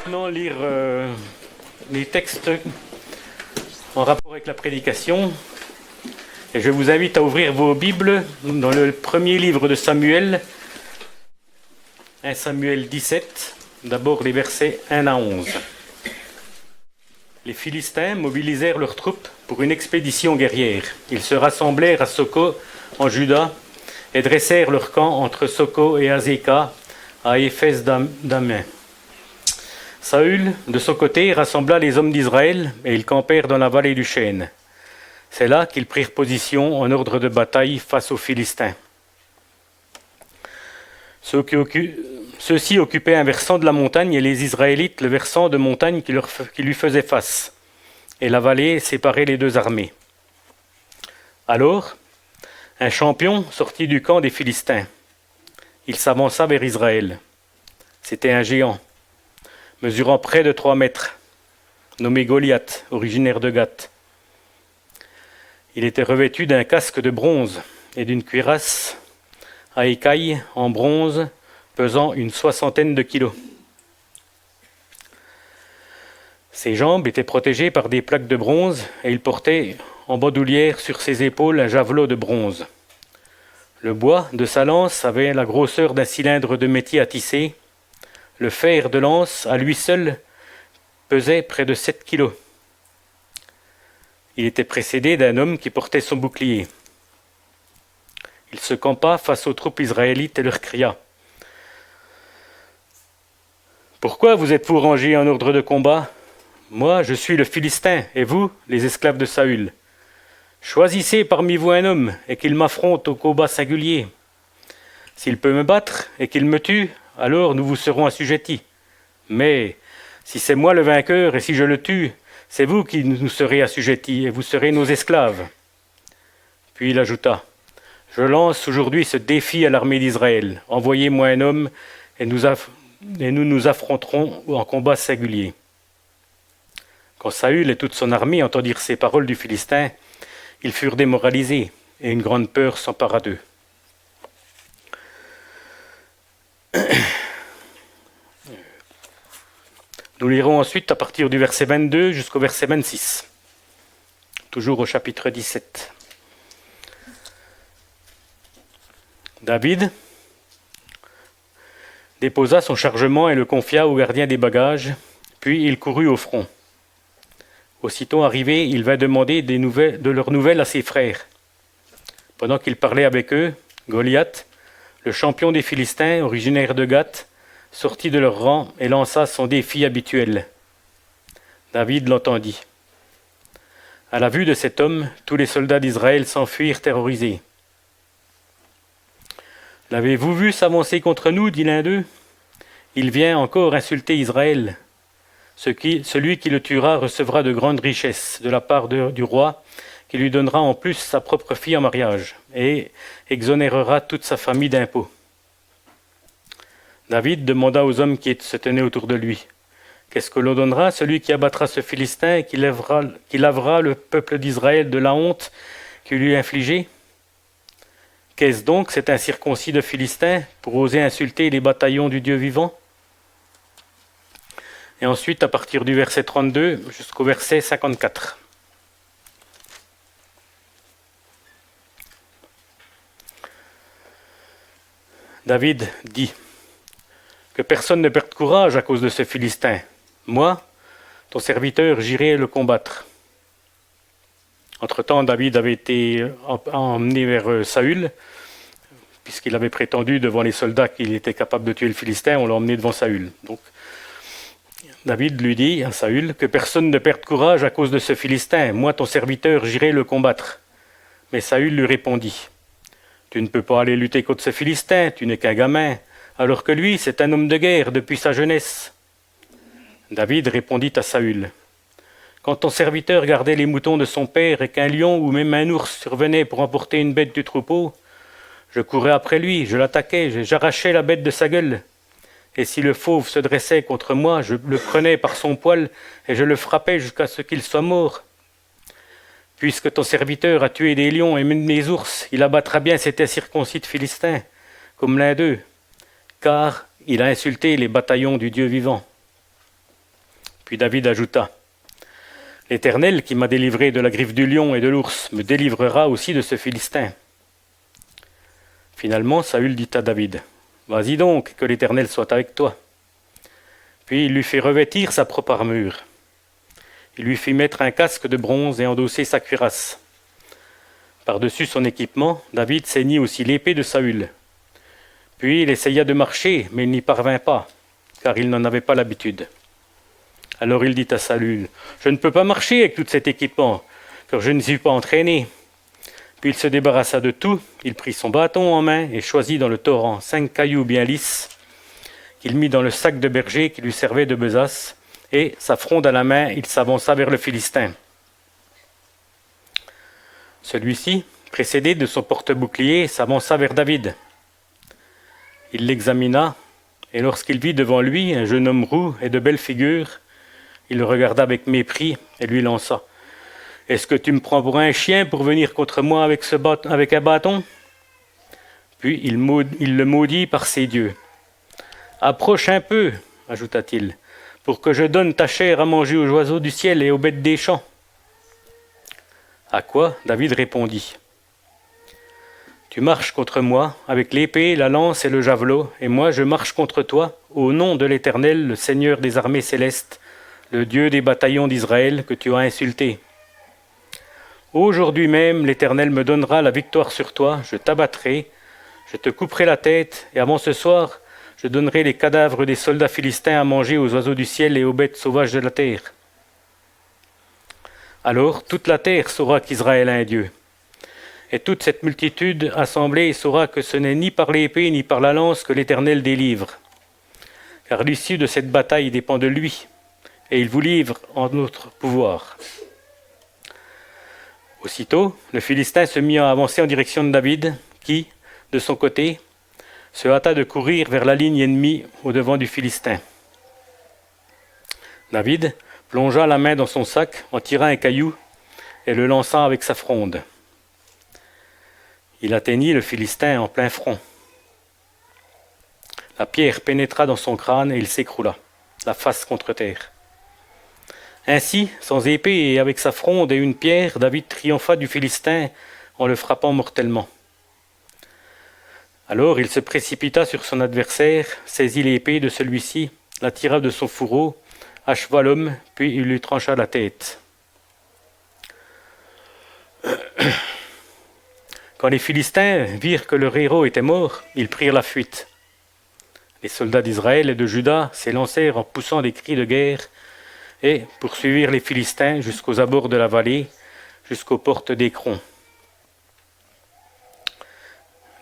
maintenant lire les textes en rapport avec la prédication. Et je vous invite à ouvrir vos Bibles dans le premier livre de Samuel, 1 Samuel 17, d'abord les versets 1 à 11. Les Philistins mobilisèrent leurs troupes pour une expédition guerrière. Ils se rassemblèrent à Soko, en Juda, et dressèrent leur camp entre Soko et Azéka, à Éphès-Dammim. Saül, de son côté, rassembla les hommes d'Israël, et ils campèrent dans la vallée du Chêne. C'est là qu'ils prirent position en ordre de bataille face aux Philistins. Ceux-ci occupaient un versant de la montagne et les Israélites le versant de montagne qui lui faisait face. Et la vallée séparait les deux armées. Alors, un champion sortit du camp des Philistins. Il s'avança vers Israël. C'était un géant, mesurant près de 3 mètres, nommé Goliath, originaire de Gath. Il était revêtu d'un casque de bronze et d'une cuirasse à écailles en bronze pesant une 60aine de kilos. Ses jambes étaient protégées par des plaques de bronze et il portait en bandoulière sur ses épaules un javelot de bronze. Le bois de sa lance avait la grosseur d'un cylindre de métier à tisser. Le fer de lance, à lui seul, pesait près de 7 kilos. Il était précédé d'un homme qui portait son bouclier. Il se campa face aux troupes israélites et leur cria : « Pourquoi vous êtes-vous rangés en ordre de combat ? Moi, je suis le Philistin, et vous, les esclaves de Saül. Choisissez parmi vous un homme, et qu'il m'affronte au combat singulier. S'il peut me battre, et qu'il me tue, alors nous vous serons assujettis. Mais si c'est moi le vainqueur, et si je le tue, c'est vous qui nous serez assujettis, et vous serez nos esclaves. » Puis il ajouta : « Je lance aujourd'hui ce défi à l'armée d'Israël. Envoyez-moi un homme, et nous nous affronterons en combat singulier. » Quand Saül et toute son armée entendirent ces paroles du Philistin, ils furent démoralisés, et une grande peur s'empara d'eux. Nous lirons ensuite à partir du verset 22 jusqu'au verset 26, toujours au chapitre 17. David déposa son chargement et le confia au gardien des bagages, puis il courut au front. Aussitôt arrivé, il vint demander de leurs nouvelles à ses frères. Pendant qu'il parlait avec eux, Goliath, le champion des Philistins, originaire de Gath, sortit de leur rang et lança son défi habituel. David l'entendit. À la vue de cet homme, tous les soldats d'Israël s'enfuirent terrorisés. « L'avez-vous vu s'avancer contre nous » dit l'un d'eux. « Il vient encore insulter Israël. Celui qui le tuera recevra de grandes richesses de la part du roi, qui lui donnera en plus sa propre fille en mariage, et exonérera toute sa famille d'impôts. » David demanda aux hommes qui se tenaient autour de lui : « Qu'est-ce que l'on donnera à celui qui abattra ce Philistin et qui lavera le peuple d'Israël de la honte qu'il lui a infligée ? Qu'est-ce donc cet incirconcis de Philistin pour oser insulter les bataillons du Dieu vivant ?» Et ensuite, à partir du verset 32 jusqu'au verset 54. David dit : « Que personne ne perde courage à cause de ce Philistin. Moi, ton serviteur, j'irai le combattre. » Entre-temps, David avait été emmené vers Saül, puisqu'il avait prétendu devant les soldats qu'il était capable de tuer le Philistin, on l'a emmené devant Saül. Donc, David lui dit à Saül : « Que personne ne perde courage à cause de ce Philistin. Moi, ton serviteur, j'irai le combattre. » Mais Saül lui répondit : « Tu ne peux pas aller lutter contre ce Philistin, tu n'es qu'un gamin, alors que lui, c'est un homme de guerre depuis sa jeunesse. » David répondit à Saül : « Quand ton serviteur gardait les moutons de son père et qu'un lion ou même un ours survenait pour emporter une bête du troupeau, je courais après lui, je l'attaquais, j'arrachais la bête de sa gueule. Et si le fauve se dressait contre moi, je le prenais par son poil et je le frappais jusqu'à ce qu'il soit mort. Puisque ton serviteur a tué des lions et même des ours, il abattra bien cet incirconcis de Philistin, comme l'un d'eux, car il a insulté les bataillons du Dieu vivant. » Puis David ajouta, « L'Éternel qui m'a délivré de la griffe du lion et de l'ours me délivrera aussi de ce Philistin. » Finalement, Saül dit à David, « Vas-y donc, que l'Éternel soit avec toi. » Puis il lui fit revêtir sa propre armure. Il lui fit mettre un casque de bronze et endosser sa cuirasse. Par-dessus son équipement, David ceignit aussi l'épée de Saül. Puis il essaya de marcher, mais il n'y parvint pas, car il n'en avait pas l'habitude. Alors il dit à Saül, « Je ne peux pas marcher avec tout cet équipement, car je ne suis pas entraîné. » Puis il se débarrassa de tout, il prit son bâton en main et choisit dans le torrent 5 cailloux bien lisses, qu'il mit dans le sac de berger qui lui servait de besace, et, sa fronde à la main, il s'avança vers le Philistin. Celui-ci, précédé de son porte-bouclier, s'avança vers David. Il l'examina, et lorsqu'il vit devant lui un jeune homme roux et de belle figure, il le regarda avec mépris et lui lança. « Est-ce que tu me prends pour un chien pour venir contre moi avec un bâton ?» Puis il le maudit par ses dieux. « Approche un peu, ajouta-t-il, pour que je donne ta chair à manger aux oiseaux du ciel et aux bêtes des champs. » À quoi David répondit, « Tu marches contre moi avec l'épée, la lance et le javelot, et moi je marche contre toi au nom de l'Éternel, le Seigneur des armées célestes, le Dieu des bataillons d'Israël que tu as insulté. Aujourd'hui même, l'Éternel me donnera la victoire sur toi, je t'abattrai, je te couperai la tête, et avant ce soir, je donnerai les cadavres des soldats philistins à manger aux oiseaux du ciel et aux bêtes sauvages de la terre. Alors toute la terre saura qu'Israël a un Dieu. Et toute cette multitude assemblée saura que ce n'est ni par l'épée ni par la lance que l'Éternel délivre. Car l'issue de cette bataille dépend de lui, et il vous livre en notre pouvoir. » Aussitôt, le Philistin se mit à avancer en direction de David, qui, de son côté, se hâta de courir vers la ligne ennemie au-devant du Philistin. David plongea la main dans son sac, en tira un caillou et le lança avec sa fronde. Il atteignit le Philistin en plein front. La pierre pénétra dans son crâne et il s'écroula, la face contre terre. Ainsi, sans épée et avec sa fronde et une pierre, David triompha du Philistin en le frappant mortellement. Alors il se précipita sur son adversaire, saisit l'épée de celui-ci, la tira de son fourreau, acheva l'homme, puis il lui trancha la tête. Quand les Philistins virent que leur héros était mort, ils prirent la fuite. Les soldats d'Israël et de Juda s'élancèrent en poussant des cris de guerre et poursuivirent les Philistins jusqu'aux abords de la vallée, jusqu'aux portes d'Écron.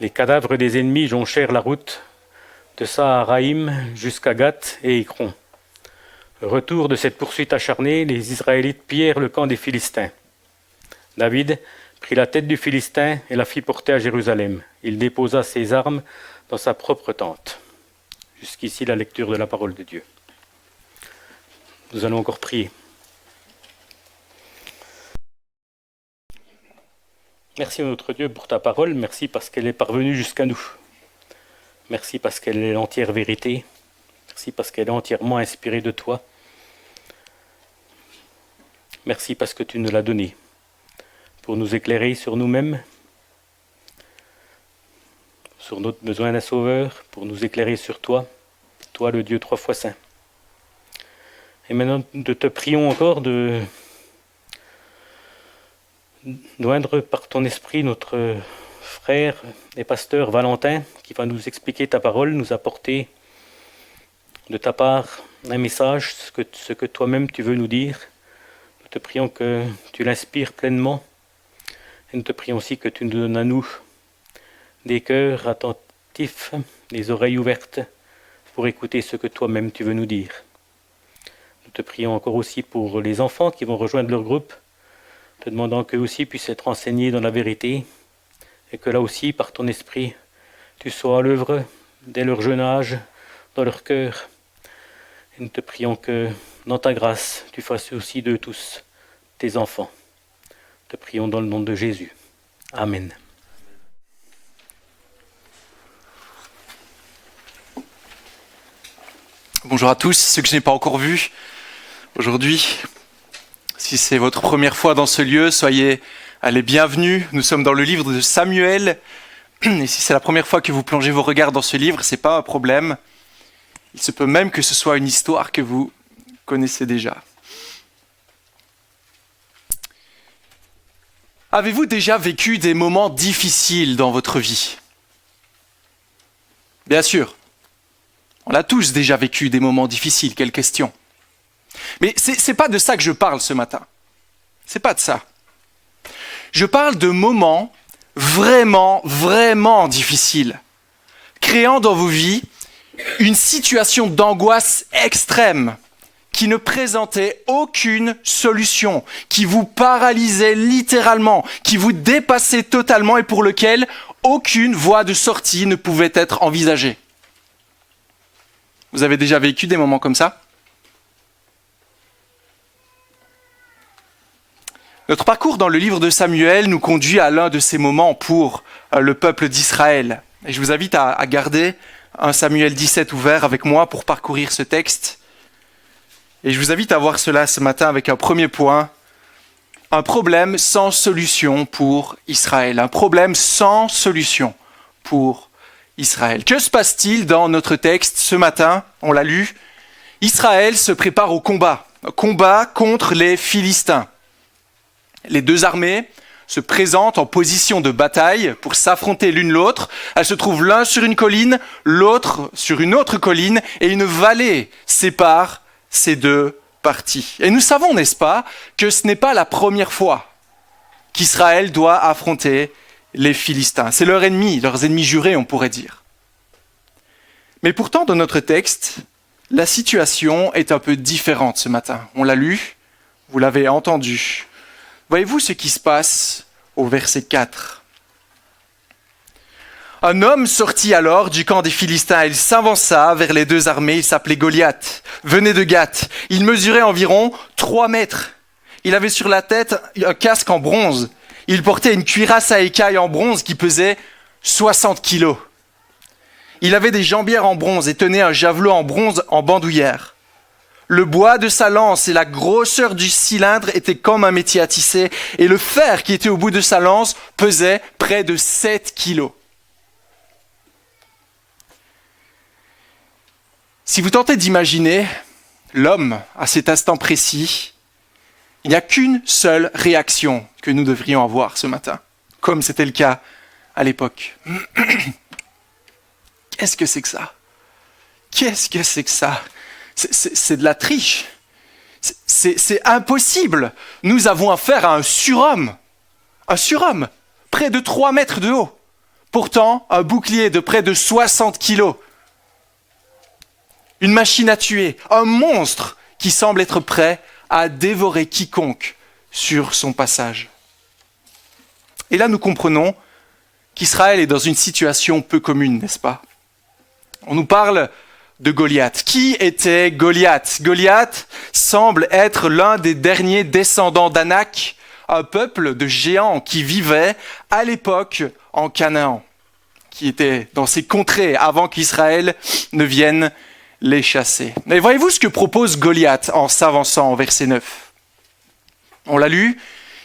Les cadavres des ennemis jonchèrent la route de Saharaïm jusqu'à Gath et Écron. Au retour de cette poursuite acharnée, les Israélites pillèrent le camp des Philistins. David prit la tête du Philistin et la fit porter à Jérusalem. Il déposa ses armes dans sa propre tente. Jusqu'ici la lecture de la parole de Dieu. Nous allons encore prier. Merci notre Dieu pour ta parole, merci parce qu'elle est parvenue jusqu'à nous. Merci parce qu'elle est l'entière vérité. Merci parce qu'elle est entièrement inspirée de toi. Merci parce que tu nous l'as donnée pour nous éclairer sur nous-mêmes, sur notre besoin d'un sauveur, pour nous éclairer sur toi, toi le Dieu 3 fois saint. Et maintenant, nous te prions encore de joindre par ton esprit notre frère et pasteur Valentin, qui va nous expliquer ta parole, nous apporter de ta part un message, ce que toi-même tu veux nous dire. Nous te prions que tu l'inspires pleinement. Et nous te prions aussi que tu nous donnes à nous des cœurs attentifs, des oreilles ouvertes pour écouter ce que toi-même tu veux nous dire. Nous te prions encore aussi pour les enfants qui vont rejoindre leur groupe, te demandant qu'eux aussi puissent être enseignés dans la vérité et que là aussi, par ton esprit, tu sois à l'œuvre dès leur jeune âge, dans leur cœur. Et nous te prions que, dans ta grâce, tu fasses aussi d'eux tous tes enfants. Te prions dans le nom de Jésus. Amen. Bonjour à tous, ceux que je n'ai pas encore vus. aujourd'hui. Si c'est votre première fois dans ce lieu, soyez les bienvenus. Nous sommes dans le livre de Samuel. Et si c'est la première fois que vous plongez vos regards dans ce livre, ce n'est pas un problème. Il se peut même que ce soit une histoire que vous connaissez déjà. Avez-vous déjà vécu des moments difficiles dans votre vie ? Bien sûr, on a tous déjà vécu des moments difficiles, quelle question. Mais c'est pas de ça que je parle ce matin. C'est pas de ça. Je parle de moments vraiment, vraiment difficiles, créant dans vos vies une situation d'angoisse extrême qui ne présentait aucune solution, qui vous paralysait littéralement, qui vous dépassait totalement et pour lequel aucune voie de sortie ne pouvait être envisagée. Vous avez déjà vécu des moments comme ça ? Notre parcours dans le livre de Samuel nous conduit à l'un de ces moments pour le peuple d'Israël. Et je vous invite à garder 1 Samuel 17 ouvert avec moi pour parcourir ce texte. Et je vous invite à voir cela ce matin avec un premier point, un problème sans solution pour Israël. Un problème sans solution pour Israël. Que se passe-t-il dans notre texte ce matin ? On l'a lu. Israël se prépare au combat. Combat contre les Philistins. Les deux armées se présentent en position de bataille pour s'affronter l'une l'autre. Elles se trouvent l'un sur une colline, l'autre sur une autre colline, et une vallée sépare ces deux parties. Et nous savons, n'est-ce pas, que ce n'est pas la première fois qu'Israël doit affronter les Philistins. C'est leurs ennemis jurés, on pourrait dire. Mais pourtant, dans notre texte, la situation est un peu différente ce matin. On l'a lu, vous l'avez entendu. Voyez-vous ce qui se passe au verset 4 ? Un homme sortit alors du camp des Philistins. Il s'avança vers les deux armées. Il s'appelait Goliath. Venait de Gath. Il mesurait environ 3 mètres. Il avait sur la tête un casque en bronze. Il portait une cuirasse à écailles en bronze qui pesait 60 kilos. Il avait des jambières en bronze et tenait un javelot en bronze en bandoulière. Le bois de sa lance et la grosseur du cylindre étaient comme un métier à tisser, et le fer qui était au bout de sa lance pesait près de 7 kilos. Si vous tentez d'imaginer l'homme à cet instant précis, il n'y a qu'une seule réaction que nous devrions avoir ce matin, comme c'était le cas à l'époque. Qu'est-ce que c'est que ça ? Qu'est-ce que c'est que ça ? C'est de la triche. C'est impossible. Nous avons affaire à un surhomme. Un surhomme, près de 3 mètres de haut. Pourtant, un bouclier de près de 60 kilos. Une machine à tuer, un monstre qui semble être prêt à dévorer quiconque sur son passage. Et là, nous comprenons qu'Israël est dans une situation peu commune, n'est-ce pas ? On nous parle de Goliath. Qui était Goliath ? Goliath semble être l'un des derniers descendants d'Anak, un peuple de géants qui vivait à l'époque en Canaan, qui était dans ces contrées avant qu'Israël ne vienne les chasser. Mais voyez-vous ce que propose Goliath en s'avançant en verset 9 ? On l'a lu,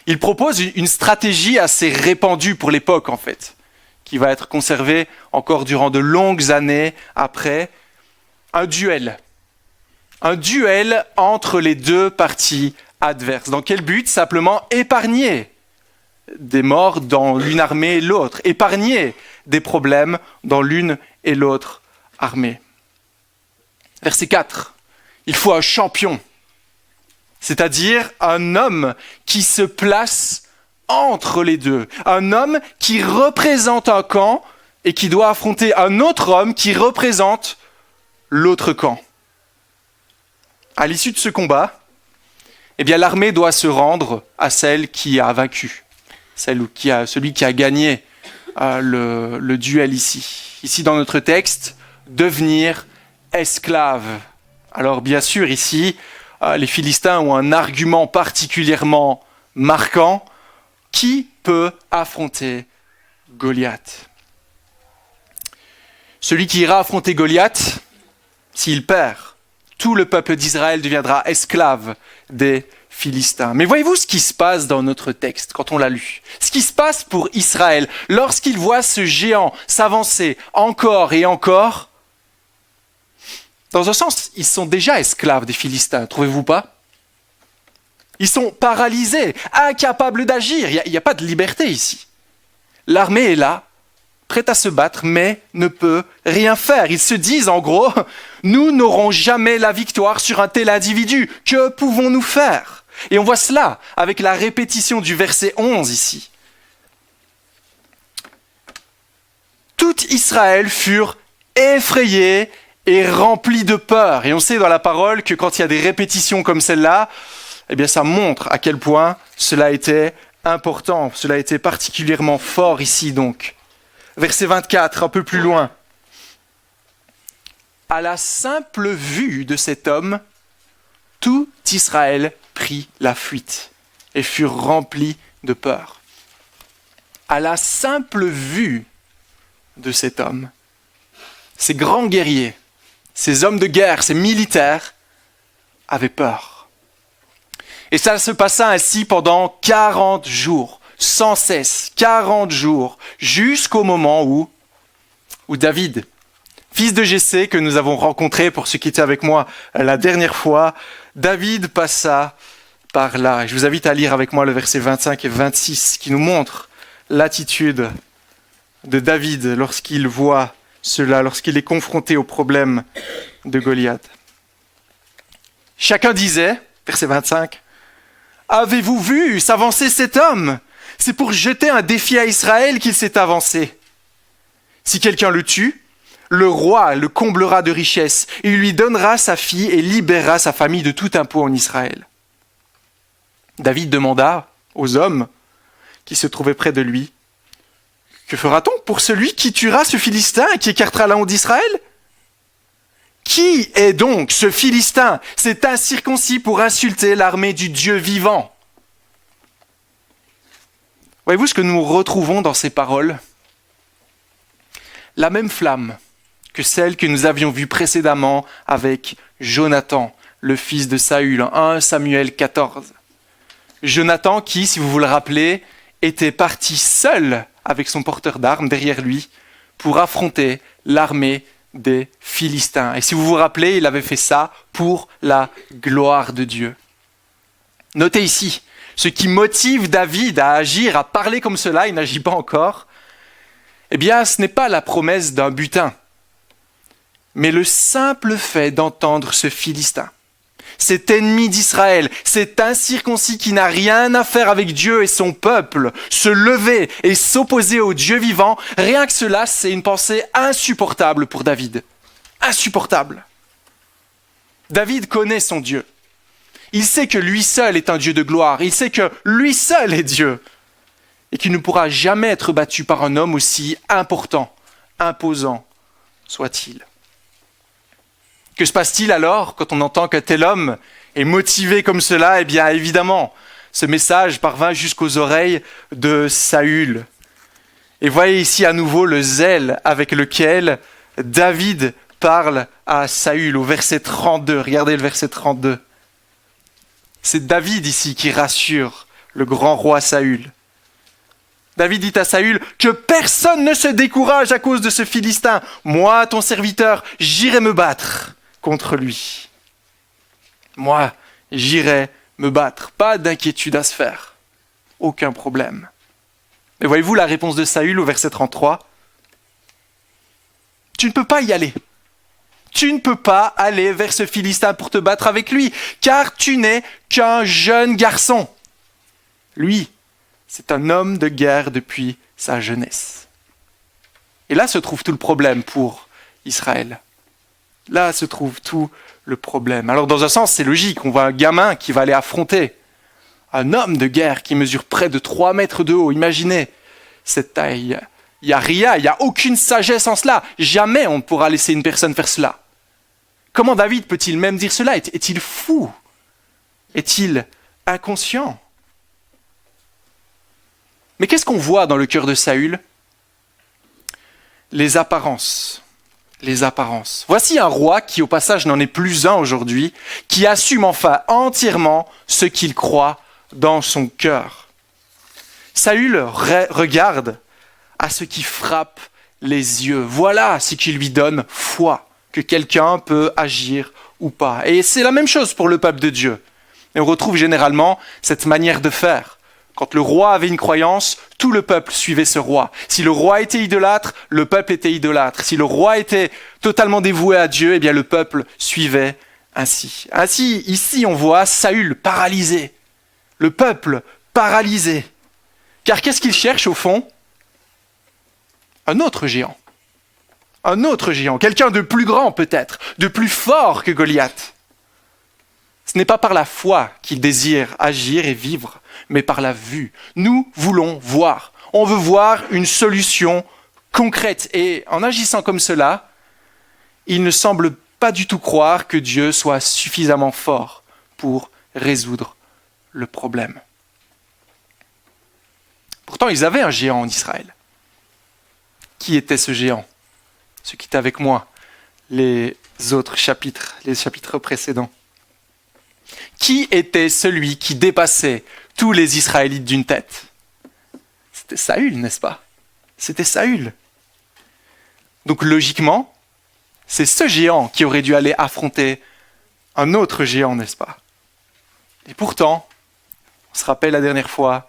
il propose une stratégie assez répandue pour l'époque en fait, qui va être conservée encore durant de longues années après. Un duel entre les deux parties adverses. Dans quel but ? Simplement épargner des morts dans l'une armée et l'autre, épargner des problèmes dans l'une et l'autre armée. Verset 4, il faut un champion, c'est-à-dire un homme qui se place entre les deux, un homme qui représente un camp et qui doit affronter un autre homme qui représente l'autre camp. À l'issue de ce combat, eh bien, l'armée doit se rendre à celle qui a vaincu, celui qui a gagné le duel ici. Ici, dans notre texte, devenir esclave. Alors, bien sûr, ici, les Philistins ont un argument particulièrement marquant. Qui peut affronter Goliath ? Celui qui ira affronter Goliath, s'il perd, tout le peuple d'Israël deviendra esclave des Philistins. Mais voyez-vous ce qui se passe dans notre texte quand on l'a lu? Ce qui se passe pour Israël lorsqu'il voit ce géant s'avancer encore et encore. Dans un sens, ils sont déjà esclaves des Philistins, trouvez-vous pas? Ils sont paralysés, incapables d'agir. Il n'y a pas de liberté ici. L'armée est là, prête à se battre, mais ne peut rien faire. Ils se disent en gros, nous n'aurons jamais la victoire sur un tel individu. Que pouvons-nous faire? Et on voit cela avec la répétition du verset 11 ici. Tout Israël furent effrayés et remplis de peur. Et on sait dans la parole que quand il y a des répétitions comme celle-là, eh bien ça montre à quel point cela était important, cela était particulièrement fort ici donc. Verset 24, un peu plus loin. À la simple vue de cet homme, tout Israël prit la fuite et furent remplis de peur. À la simple vue de cet homme, ces grands guerriers, ces hommes de guerre, ces militaires avaient peur. Et ça se passa ainsi pendant 40 jours, sans cesse, 40 jours, jusqu'au moment où David, fils de Jessé, que nous avons rencontré pour ceux qui étaient avec moi la dernière fois, David passa par là. Je vous invite à lire avec moi le verset 25 et 26 qui nous montre l'attitude de David lorsqu'il voit cela, lorsqu'il est confronté au problème de Goliath. Chacun disait, verset 25, « Avez-vous vu s'avancer cet homme? C'est pour jeter un défi à Israël qu'il s'est avancé. Si quelqu'un le tue, le roi le comblera de richesses, il lui donnera sa fille et libérera sa famille de tout impôt en Israël. » David demanda aux hommes qui se trouvaient près de lui, « Que fera-t-on pour celui qui tuera ce Philistin et qui écartera la honte d'Israël ? Qui est donc ce Philistin, cet incirconcis pour insulter l'armée du Dieu vivant ?» Voyez-vous ce que nous retrouvons dans ces paroles? La même flamme que celle que nous avions vue précédemment avec Jonathan, le fils de Saül, en 1 Samuel 14. Jonathan qui, si vous vous le rappelez, était parti seul avec son porteur d'armes derrière lui pour affronter l'armée des Philistins. Et si vous vous rappelez, il avait fait ça pour la gloire de Dieu. Notez ici, ce qui motive David à agir, à parler comme cela, il n'agit pas encore, eh bien, ce n'est pas la promesse d'un butin, mais le simple fait d'entendre ce Philistin, cet ennemi d'Israël, cet incirconcis qui n'a rien à faire avec Dieu et son peuple, se lever et s'opposer au Dieu vivant, rien que cela, c'est une pensée insupportable pour David. Insupportable. David connaît son Dieu. Il sait que lui seul est un Dieu de gloire. Il sait que lui seul est Dieu. Et qu'il ne pourra jamais être battu par un homme aussi important, imposant soit-il. Que se passe-t-il alors quand on entend qu'un tel homme est motivé comme cela? Eh bien, évidemment, ce message parvint jusqu'aux oreilles de Saül. Et voyez ici à nouveau le zèle avec lequel David parle à Saül au verset 32. Regardez le verset 32. C'est David ici qui rassure le grand roi Saül. David dit à Saül que personne ne se décourage à cause de ce Philistin. Moi, ton serviteur, j'irai me battre contre lui. Moi, j'irai me battre. Pas d'inquiétude à se faire. Aucun problème. Mais voyez-vous la réponse de Saül au verset 33 ? Tu ne peux pas y aller. Tu ne peux pas aller vers ce Philistin pour te battre avec lui, car tu n'es qu'un jeune garçon. Lui, c'est un homme de guerre depuis sa jeunesse. Et là se trouve tout le problème pour Israël. Là se trouve tout le problème. Alors dans un sens, c'est logique. On voit un gamin qui va aller affronter un homme de guerre qui mesure près de 3 mètres de haut. Imaginez cette taille. Il n'y a rien, il n'y a aucune sagesse en cela. Jamais on ne pourra laisser une personne faire cela. Comment David peut-il même dire cela? Est-il fou? Est-il inconscient? Mais qu'est-ce qu'on voit dans le cœur de Saül? Les apparences, les apparences. Voici un roi qui, au passage, n'en est plus un aujourd'hui, qui assume enfin entièrement ce qu'il croit dans son cœur. Saül regarde à ce qui frappe les yeux. Voilà ce qui lui donne foi, que quelqu'un peut agir ou pas. Et c'est la même chose pour le peuple de Dieu. Et on retrouve généralement cette manière de faire. Quand le roi avait une croyance, tout le peuple suivait ce roi. Si le roi était idolâtre, le peuple était idolâtre. Si le roi était totalement dévoué à Dieu, eh bien le peuple suivait ainsi. Ainsi, ici, on voit Saül paralysé. Le peuple paralysé. Car qu'est-ce qu'il cherche au fond ? Un autre géant. Un autre géant. Quelqu'un de plus grand peut-être, de plus fort que Goliath. Ce n'est pas par la foi qu'il désire agir et vivre, mais par la vue. Nous voulons voir. On veut voir une solution concrète. Et en agissant comme cela, il ne semble pas du tout croire que Dieu soit suffisamment fort pour résoudre le problème. Pourtant, ils avaient un géant en Israël. Qui était ce géant ? Ceux qui étaient avec moi, les autres chapitres, les chapitres précédents. Qui était celui qui dépassait tous les Israélites d'une tête ? C'était Saül, n'est-ce pas ? C'était Saül. Donc logiquement, c'est ce géant qui aurait dû aller affronter un autre géant, n'est-ce pas ? Et pourtant, on se rappelle la dernière fois,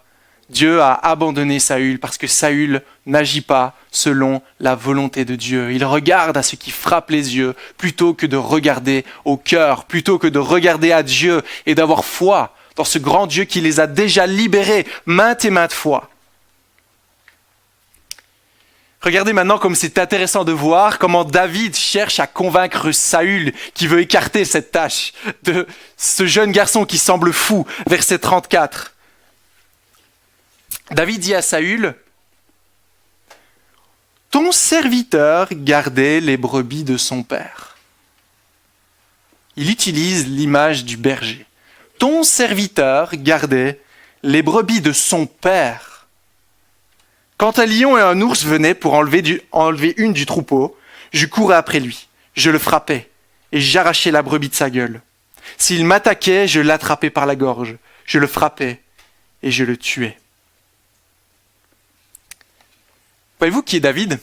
Dieu a abandonné Saül parce que Saül n'agit pas selon la volonté de Dieu. Il regarde à ce qui frappe les yeux plutôt que de regarder au cœur, plutôt que de regarder à Dieu et d'avoir foi dans ce grand Dieu qui les a déjà libérés maintes et maintes fois. Regardez maintenant comme c'est intéressant de voir comment David cherche à convaincre Saül qui veut écarter cette tâche de ce jeune garçon qui semble fou. Verset 34. David dit à Saül, « Ton serviteur gardait les brebis de son père. » Il utilise l'image du berger. « Ton serviteur gardait les brebis de son père. » Quand un lion et un ours venaient pour enlever une du troupeau, je courais après lui, je le frappais et j'arrachais la brebis de sa gueule. S'il m'attaquait, je l'attrapais par la gorge, je le frappais et je le tuais. Voyez-vous qui est David ?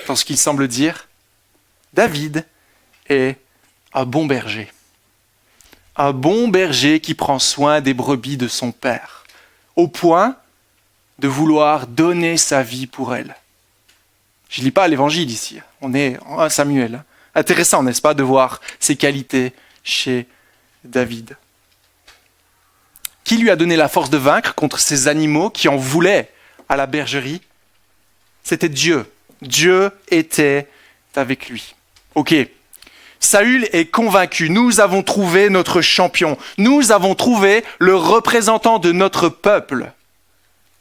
Dans ce qu'il semble dire, David est un bon berger. Un bon berger qui prend soin des brebis de son père, au point de vouloir donner sa vie pour elles. Je ne lis pas l'évangile ici, on est en 1 Samuel. Intéressant, n'est-ce pas, de voir ces qualités chez David. Qui lui a donné la force de vaincre contre ces animaux qui en voulaient à la bergerie ? C'était Dieu. Dieu était avec lui. Ok. Saül est convaincu. Nous avons trouvé notre champion. Nous avons trouvé le représentant de notre peuple.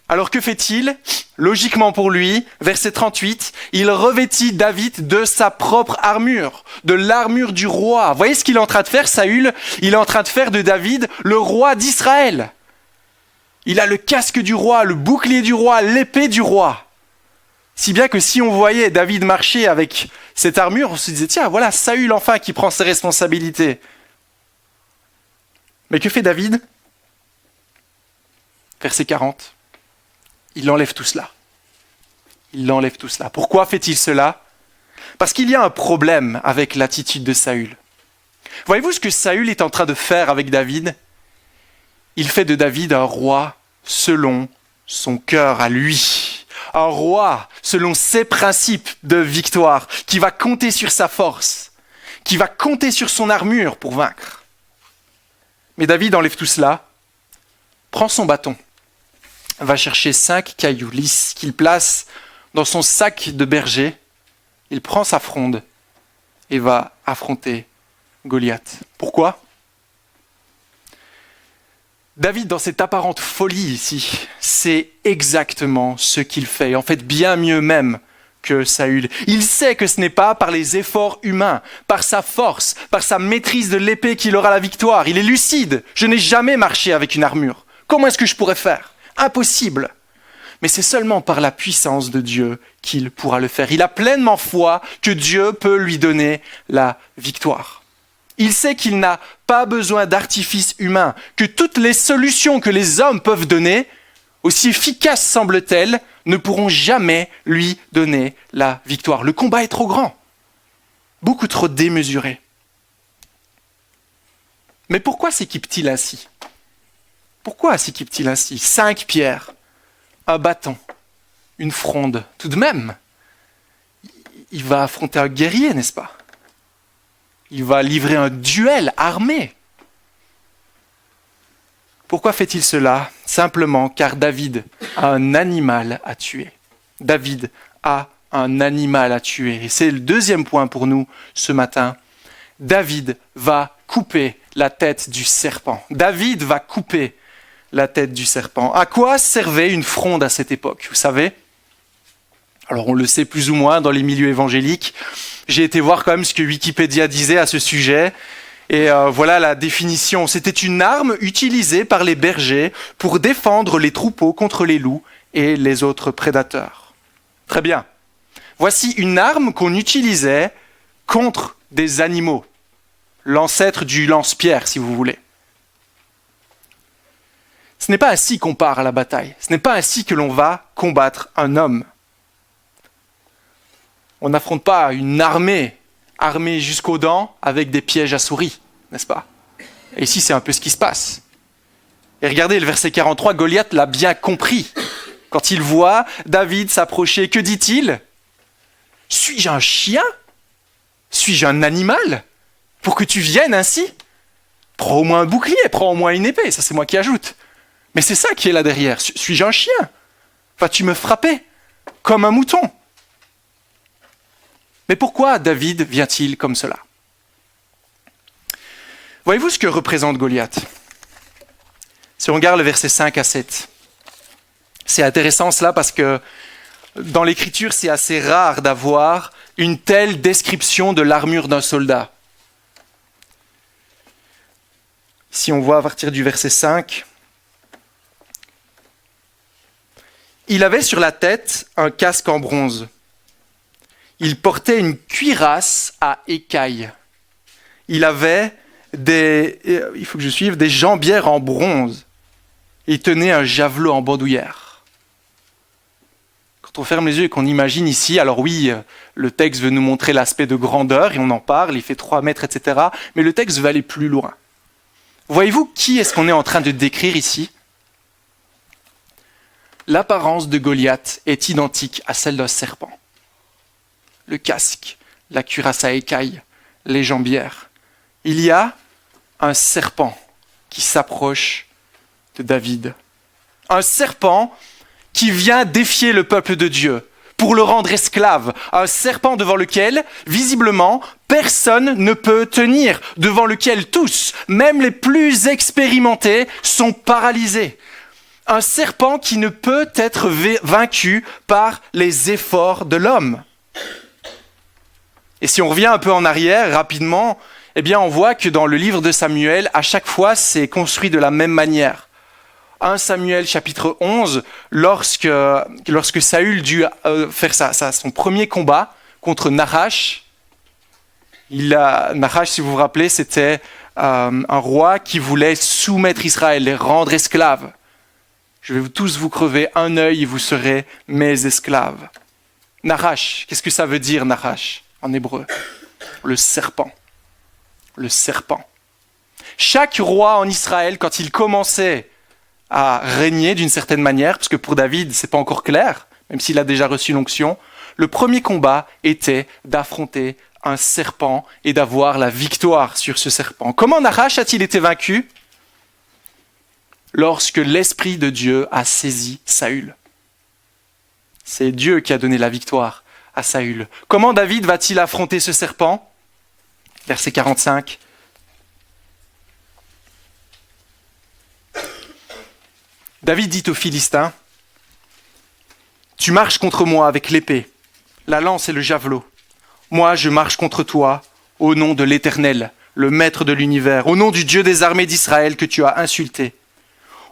Alors que fait-il ? Logiquement pour lui, verset 38, il revêtit David de sa propre armure, de l'armure du roi. Voyez ce qu'il est en train de faire, Saül ? Il est en train de faire de David le roi d'Israël. Il a le casque du roi, le bouclier du roi, l'épée du roi. Si bien que si on voyait David marcher avec cette armure, on se disait, tiens, voilà Saül enfin qui prend ses responsabilités. Mais que fait David ? Verset 40. Il enlève tout cela. Il enlève tout cela. Pourquoi fait-il cela ? Parce qu'il y a un problème avec l'attitude de Saül. Voyez-vous ce que Saül est en train de faire avec David ? Il fait de David un roi selon son cœur à lui. Un roi selon ses principes de victoire, qui va compter sur sa force, qui va compter sur son armure pour vaincre. Mais David enlève tout cela, prend son bâton, va chercher 5 cailloux lisses qu'il place dans son sac de berger, il prend sa fronde et va affronter Goliath. Pourquoi ? David, dans cette apparente folie ici, c'est exactement ce qu'il fait. En fait, bien mieux même que Saül. Il sait que ce n'est pas par les efforts humains, par sa force, par sa maîtrise de l'épée qu'il aura la victoire. Il est lucide. Je n'ai jamais marché avec une armure. Comment est-ce que je pourrais faire ? Impossible. mais c'est seulement par la puissance de Dieu qu'il pourra le faire. Il a pleinement foi que Dieu peut lui donner la victoire. Il sait qu'il n'a pas besoin d'artifices humains, que toutes les solutions que les hommes peuvent donner, aussi efficaces semblent-elles, ne pourront jamais lui donner la victoire. Le combat est trop grand, beaucoup trop démesuré. Mais pourquoi s'équipe-t-il ainsi ? Pourquoi s'équipe-t-il ainsi ? 5 pierres, un bâton, une fronde. Tout de même, il va affronter un guerrier, n'est-ce pas ? Il va livrer un duel armé. Pourquoi fait-il cela ? Simplement car David a un animal à tuer. David a un animal à tuer. Et c'est le deuxième point pour nous ce matin. David va couper la tête du serpent. David va couper la tête du serpent. À quoi servait une fronde à cette époque ? Vous savez ? Alors on le sait plus ou moins dans les milieux évangéliques. J'ai été voir quand même ce que Wikipédia disait à ce sujet. Et voilà la définition. C'était une arme utilisée par les bergers pour défendre les troupeaux contre les loups et les autres prédateurs. Très bien. Voici une arme qu'on utilisait contre des animaux. L'ancêtre du lance-pierre, si vous voulez. Ce n'est pas ainsi qu'on part à la bataille. Ce n'est pas ainsi que l'on va combattre un homme. On n'affronte pas une armée jusqu'aux dents avec des pièges à souris, n'est-ce pas ? Et ici, c'est un peu ce qui se passe. Et regardez, le verset 43, Goliath l'a bien compris. Quand il voit David s'approcher, que dit-il ? « Suis-je un chien ? Suis-je un animal ? Pour que tu viennes ainsi ? Prends au moins un bouclier, prends au moins une épée. » Ça, c'est moi qui ajoute. Mais c'est ça qui est là derrière. « Suis-je un chien ? Vas-tu me frapper comme un mouton ? » Mais pourquoi David vient-il comme cela ? Voyez-vous ce que représente Goliath ? Si on regarde le verset 5 à 7, c'est intéressant cela parce que dans l'Écriture, c'est assez rare d'avoir une telle description de l'armure d'un soldat. Si on voit à partir du verset 5, il avait sur la tête un casque en bronze. Il portait une cuirasse à écailles. Il avait des jambières en bronze. Il tenait un javelot en bandoulière. Quand on ferme les yeux et qu'on imagine ici, alors oui, le texte veut nous montrer l'aspect de grandeur, et on en parle, il fait 3 mètres, etc. Mais le texte veut aller plus loin. Voyez-vous qui est-ce qu'on est en train de décrire ici ? L'apparence de Goliath est identique à celle d'un serpent. Le casque, la cuirasse à écailles, les jambières. Il y a un serpent qui s'approche de David. Un serpent qui vient défier le peuple de Dieu pour le rendre esclave. Un serpent devant lequel, visiblement, personne ne peut tenir, devant lequel tous, même les plus expérimentés, sont paralysés. Un serpent qui ne peut être vaincu par les efforts de l'homme. Et si on revient un peu en arrière, rapidement, eh bien on voit que dans le livre de Samuel, à chaque fois, c'est construit de la même manière. 1 Samuel chapitre 11, lorsque Saül dut faire son premier combat contre Nahash, Nahash, si vous vous rappelez, c'était un roi qui voulait soumettre Israël, les rendre esclaves. Je vais tous vous crever un œil et vous serez mes esclaves. Nahash, qu'est-ce que ça veut dire Nahash en hébreu ? Le serpent. Le serpent. Chaque roi en Israël, quand il commençait à régner d'une certaine manière, parce que pour David, c'est pas encore clair, même s'il a déjà reçu l'onction, le premier combat était d'affronter un serpent et d'avoir la victoire sur ce serpent. Comment Nahash a-t-il été vaincu ? Lorsque l'Esprit de Dieu a saisi Saül. C'est Dieu qui a donné la victoire à Saül. Comment David va-t-il affronter ce serpent ? Verset 45. David dit aux Philistins, « Tu marches contre moi avec l'épée, la lance et le javelot. Moi, je marche contre toi au nom de l'Éternel, le Maître de l'univers, au nom du Dieu des armées d'Israël que tu as insulté.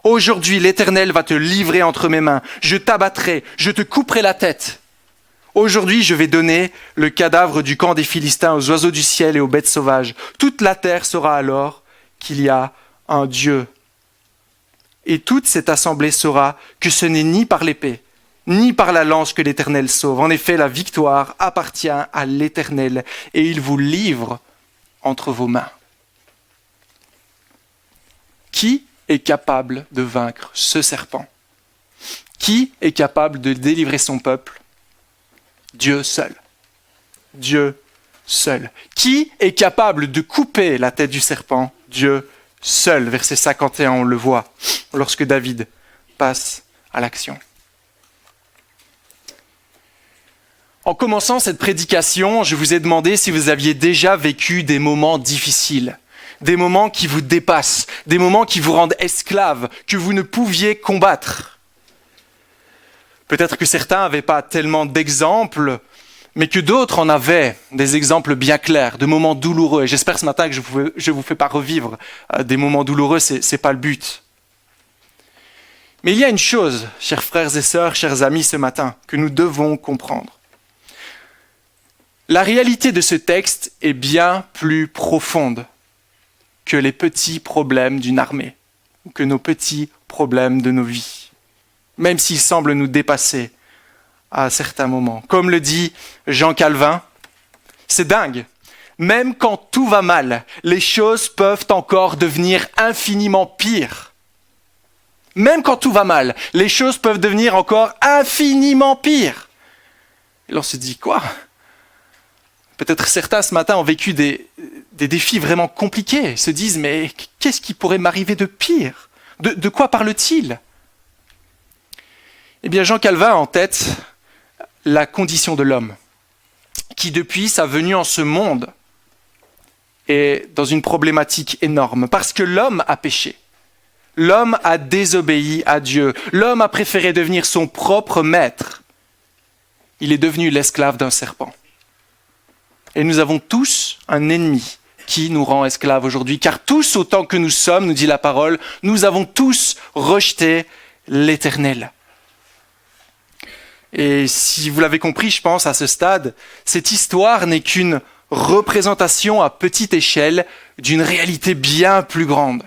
Aujourd'hui, l'Éternel va te livrer entre mes mains. Je t'abattrai, je te couperai la tête. Aujourd'hui, je vais donner le cadavre du camp des Philistins aux oiseaux du ciel et aux bêtes sauvages. Toute la terre saura alors qu'il y a un Dieu. Et toute cette assemblée saura que ce n'est ni par l'épée, ni par la lance que l'Éternel sauve. En effet, la victoire appartient à l'Éternel et il vous livre entre vos mains. Qui est capable de vaincre ce serpent? Qui est capable de délivrer son peuple? Dieu seul. Dieu seul. Qui est capable de couper la tête du serpent? Dieu seul. Verset 51, on le voit lorsque David passe à l'action. En commençant cette prédication, je vous ai demandé si vous aviez déjà vécu des moments difficiles, des moments qui vous dépassent, des moments qui vous rendent esclaves, que vous ne pouviez combattre. Peut-être que certains n'avaient pas tellement d'exemples, mais que d'autres en avaient des exemples bien clairs, de moments douloureux. Et j'espère ce matin que je ne vous fais pas revivre des moments douloureux, ce n'est pas le but. Mais il y a une chose, chers frères et sœurs, chers amis, ce matin, que nous devons comprendre. La réalité de ce texte est bien plus profonde que les petits problèmes d'une armée, ou que nos petits problèmes de nos vies, même s'ils semblent nous dépasser à certains moments. Comme le dit Jean Calvin, c'est dingue. Même quand tout va mal, les choses peuvent encore devenir infiniment pires. Même quand tout va mal, les choses peuvent devenir encore infiniment pires. Et l'on se dit quoi? Peut-être certains ce matin ont vécu des défis vraiment compliqués. Ils se disent, mais qu'est-ce qui pourrait m'arriver de pire? De quoi parle-t-il? Eh bien, Jean Calvin a en tête la condition de l'homme, qui depuis sa venue en ce monde est dans une problématique énorme, parce que l'homme a péché. L'homme a désobéi à Dieu. L'homme a préféré devenir son propre maître. Il est devenu l'esclave d'un serpent. Et nous avons tous un ennemi qui nous rend esclaves aujourd'hui, car tous autant que nous sommes, nous dit la parole, nous avons tous rejeté l'Éternel. Et si vous l'avez compris, je pense, à ce stade, cette histoire n'est qu'une représentation à petite échelle d'une réalité bien plus grande.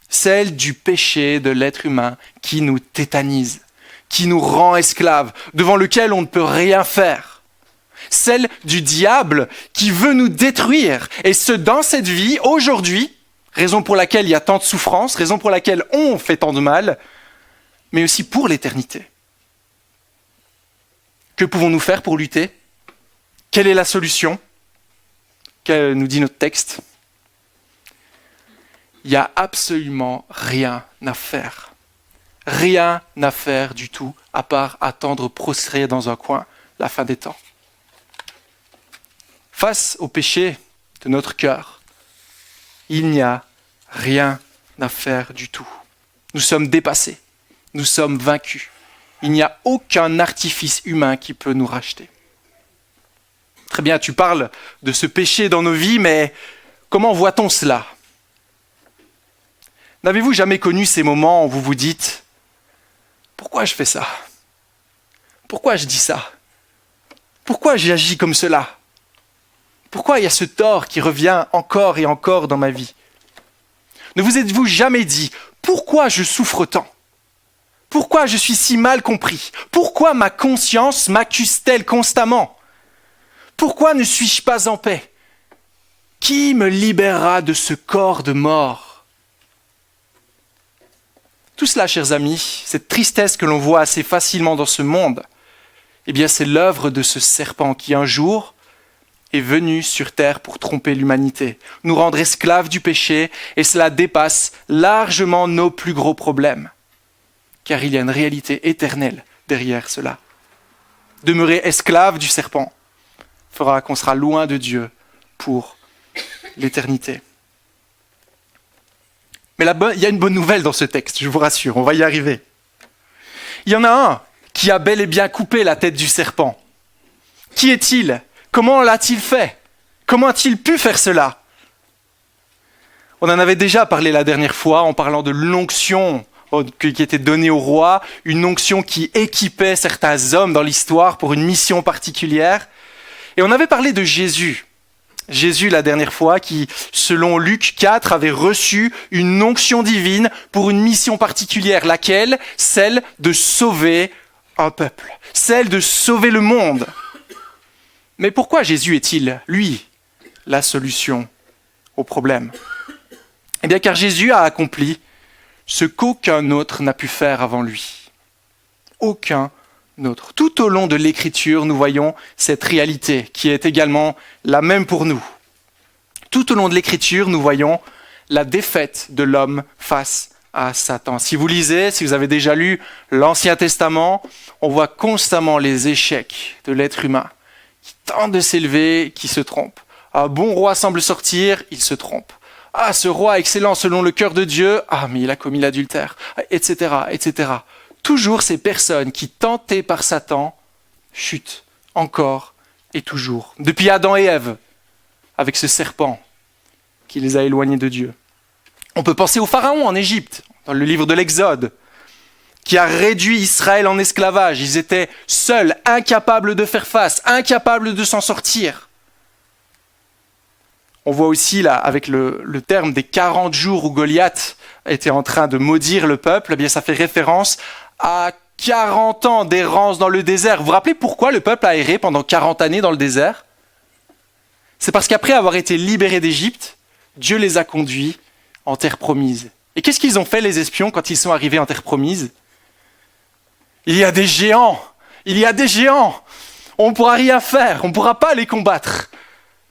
Celle du péché de l'être humain qui nous tétanise, qui nous rend esclaves, devant lequel on ne peut rien faire. Celle du diable qui veut nous détruire, et ce dans cette vie, aujourd'hui, raison pour laquelle il y a tant de souffrance, raison pour laquelle on fait tant de mal, mais aussi pour l'éternité. Que pouvons-nous faire pour lutter? Quelle est la solution? Que nous dit notre texte? Il n'y a absolument rien à faire. Rien à faire du tout, à part attendre prostré dans un coin la fin des temps. Face au péché de notre cœur, il n'y a rien à faire du tout. Nous sommes dépassés, nous sommes vaincus. Il n'y a aucun artifice humain qui peut nous racheter. Très bien, tu parles de ce péché dans nos vies, mais comment voit-on cela? N'avez-vous jamais connu ces moments où vous vous dites « Pourquoi je fais ça? Pourquoi je dis ça? Pourquoi j'agis comme cela? Pourquoi il y a ce tort qui revient encore et encore dans ma vie? » Ne vous êtes-vous jamais dit « Pourquoi je souffre tant? Pourquoi je suis si mal compris? Pourquoi ma conscience m'accuse-t-elle constamment? Pourquoi ne suis-je pas en paix? Qui me libérera de ce corps de mort? » Tout cela, chers amis, cette tristesse que l'on voit assez facilement dans ce monde, eh bien, c'est l'œuvre de ce serpent qui un jour est venu sur terre pour tromper l'humanité, nous rendre esclaves du péché, et cela dépasse largement nos plus gros problèmes. Car il y a une réalité éternelle derrière cela. Demeurer esclave du serpent fera qu'on sera loin de Dieu pour l'éternité. Mais il y a une bonne nouvelle dans ce texte, je vous rassure, on va y arriver. Il y en a un qui a bel et bien coupé la tête du serpent. Qui est-il? Comment l'a-t-il fait? Comment a-t-il pu faire cela? On en avait déjà parlé la dernière fois en parlant de l'onction qui était donnée au roi, une onction qui équipait certains hommes dans l'histoire pour une mission particulière. Et on avait parlé de Jésus. Jésus, la dernière fois, qui, selon Luc 4, avait reçu une onction divine pour une mission particulière. Laquelle? Celle de sauver un peuple. Celle de sauver le monde. Mais pourquoi Jésus est-il, lui, la solution au problème? Eh bien, car Jésus a accompli ce qu'aucun autre n'a pu faire avant lui. Aucun autre. Tout au long de l'Écriture, nous voyons cette réalité qui est également la même pour nous. Tout au long de l'Écriture, nous voyons la défaite de l'homme face à Satan. Si vous lisez, si vous avez déjà lu l'Ancien Testament, on voit constamment les échecs de l'être humain qui tente de s'élever, qui se trompe. Un bon roi semble sortir, il se trompe. Ah, ce roi excellent selon le cœur de Dieu, ah, mais il a commis l'adultère, etc., etc. Toujours ces personnes qui, tentées par Satan, chutent encore et toujours. Depuis Adam et Ève, avec ce serpent qui les a éloignés de Dieu. On peut penser au Pharaon en Égypte, dans le livre de l'Exode, qui a réduit Israël en esclavage. Ils étaient seuls, incapables de faire face, incapables de s'en sortir. On voit aussi, là, avec le terme des 40 jours où Goliath était en train de maudire le peuple, eh bien, ça fait référence à 40 ans d'errance dans le désert. Vous vous rappelez pourquoi le peuple a erré pendant 40 années dans le désert? C'est parce qu'après avoir été libérés d'Égypte, Dieu les a conduits en terre promise. Et qu'est-ce qu'ils ont fait, les espions, quand ils sont arrivés en terre promise? Il y a des géants! Il y a des géants! On ne pourra rien faire, on ne pourra pas les combattre.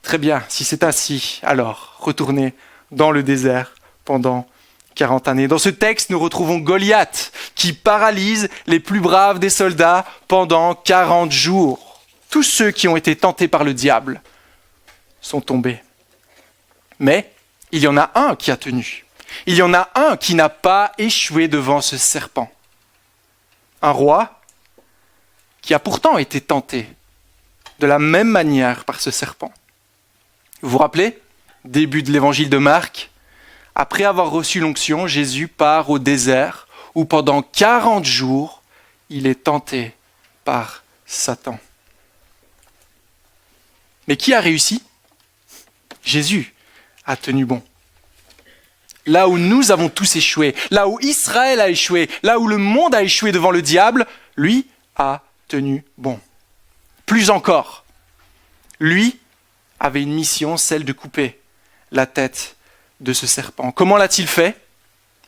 Très bien, si c'est ainsi, alors retournez dans le désert pendant 40 années. Dans ce texte, nous retrouvons Goliath qui paralyse les plus braves des soldats pendant 40 jours. Tous ceux qui ont été tentés par le diable sont tombés. Mais il y en a un qui a tenu. Il y en a un qui n'a pas échoué devant ce serpent. Un roi qui a pourtant été tenté de la même manière par ce serpent. Vous vous rappelez, début de l'évangile de Marc, après avoir reçu l'onction, Jésus part au désert où pendant 40 jours, il est tenté par Satan. Mais qui a réussi? Jésus a tenu bon. Là où nous avons tous échoué, là où Israël a échoué, là où le monde a échoué devant le diable, lui a tenu bon. Plus encore, lui avait une mission, celle de couper la tête de ce serpent. Comment l'a-t-il fait?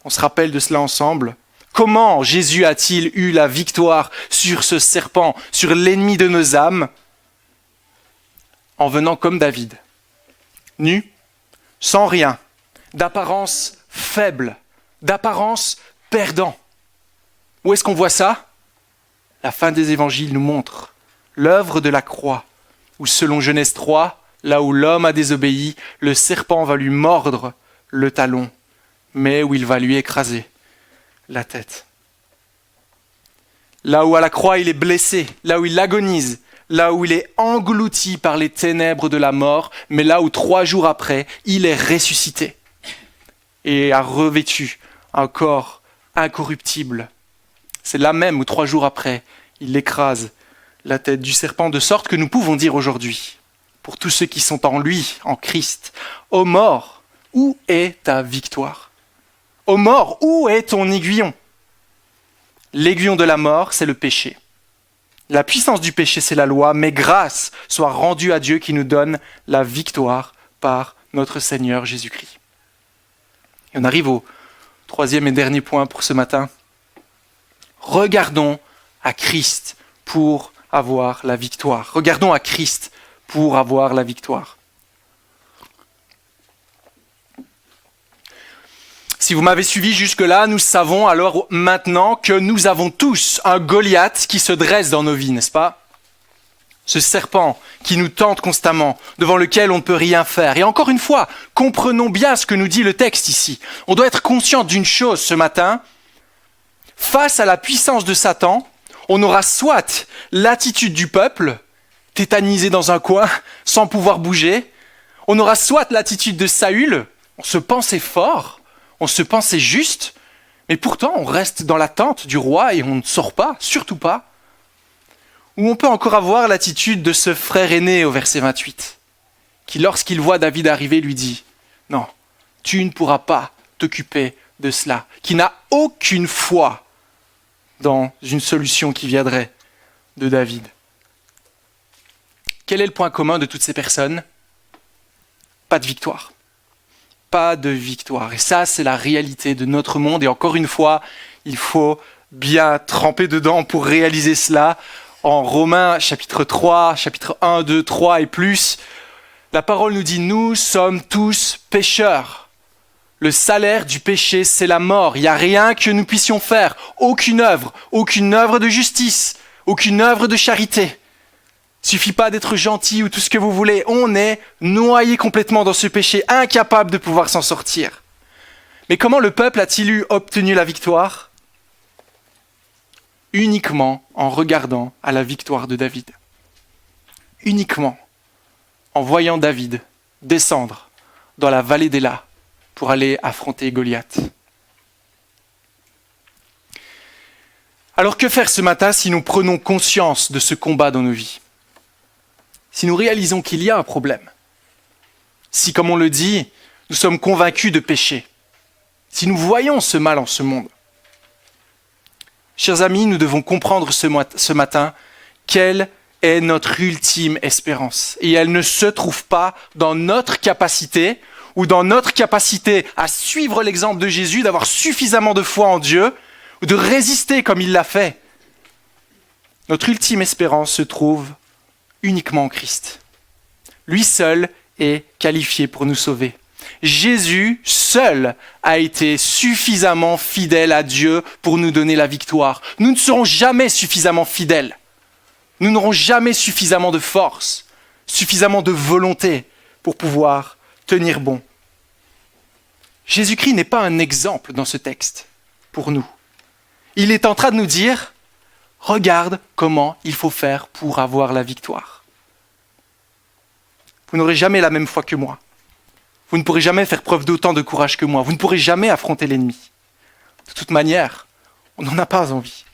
On se rappelle de cela ensemble. Comment Jésus a-t-il eu la victoire sur ce serpent, sur l'ennemi de nos âmes? En venant comme David, nu, sans rien, d'apparence faible, d'apparence perdant. Où est-ce qu'on voit ça? La fin des évangiles nous montre l'œuvre de la croix, où selon Genèse 3, là où l'homme a désobéi, le serpent va lui mordre le talon, mais où il va lui écraser la tête. Là où à la croix il est blessé, là où il agonise, là où il est englouti par les ténèbres de la mort, mais là où 3 jours après, il est ressuscité et a revêtu un corps incorruptible. C'est là même où 3 jours après, il écrase la tête du serpent, de sorte que nous pouvons dire aujourd'hui, pour tous ceux qui sont en lui, en Christ, ô mort, où est ta victoire? Ô mort, où est ton aiguillon? L'aiguillon de la mort, c'est le péché. La puissance du péché, c'est la loi, mais grâce soit rendue à Dieu qui nous donne la victoire par notre Seigneur Jésus-Christ. Et on arrive au 3e et dernier point pour ce matin. Regardons à Christ pour avoir la victoire. Regardons à Christ pour avoir la victoire. Si vous m'avez suivi jusque-là, nous savons alors maintenant que nous avons tous un Goliath qui se dresse dans nos vies, n'est-ce pas? Ce serpent qui nous tente constamment, devant lequel on ne peut rien faire. Et encore une fois, comprenons bien ce que nous dit le texte ici. On doit être conscient d'une chose ce matin. Face à la puissance de Satan, on aura soit l'attitude du peuple, tétanisé dans un coin, sans pouvoir bouger. On aura soit l'attitude de Saül, on se pensait fort, on se pensait juste, Mais pourtant, on reste dans l'attente du roi et on ne sort pas, surtout pas. Ou on peut encore avoir l'attitude de ce frère aîné au verset 28, qui lorsqu'il voit David arriver lui dit « Non, tu ne pourras pas t'occuper de cela », qui n'a aucune foi dans une solution qui viendrait de David. Quel est le point commun de toutes ces personnes ? Pas de victoire. Pas de victoire. Et ça, c'est la réalité de notre monde. Et encore une fois, il faut bien tremper dedans pour réaliser cela. En Romains, chapitre 3, chapitre 1, 2, 3 et plus, la parole nous dit « Nous sommes tous pécheurs. Le salaire du péché, c'est la mort. Il n'y a rien que nous puissions faire. Aucune œuvre de justice, aucune œuvre de charité. Suffit pas d'être gentil ou tout ce que vous voulez. On est noyé complètement dans ce péché, incapable de pouvoir s'en sortir. Mais comment le peuple a-t-il obtenu la victoire ? Uniquement en regardant à la victoire de David. Uniquement en voyant David descendre dans la vallée d'Éla pour aller affronter Goliath. Alors que faire ce matin si nous prenons conscience de ce combat dans nos vies ? Si nous réalisons qu'il y a un problème, si, comme on le dit, nous sommes convaincus de péché, si nous voyons ce mal en ce monde, chers amis, nous devons comprendre ce matin quelle est notre ultime espérance. Et elle ne se trouve pas dans notre capacité ou dans notre capacité à suivre l'exemple de Jésus, d'avoir suffisamment de foi en Dieu ou de résister comme il l'a fait. Notre ultime espérance se trouve uniquement en Christ. Lui seul est qualifié pour nous sauver. Jésus seul a été suffisamment fidèle à Dieu pour nous donner la victoire. Nous ne serons jamais suffisamment fidèles. Nous n'aurons jamais suffisamment de force, suffisamment de volonté pour pouvoir tenir bon. Jésus-Christ n'est pas un exemple dans ce texte pour nous. Il est en train de nous dire « Regarde comment il faut faire pour avoir la victoire. » Vous n'aurez jamais la même foi que moi. Vous ne pourrez jamais faire preuve d'autant de courage que moi. Vous ne pourrez jamais affronter l'ennemi. De toute manière, on n'en a pas envie.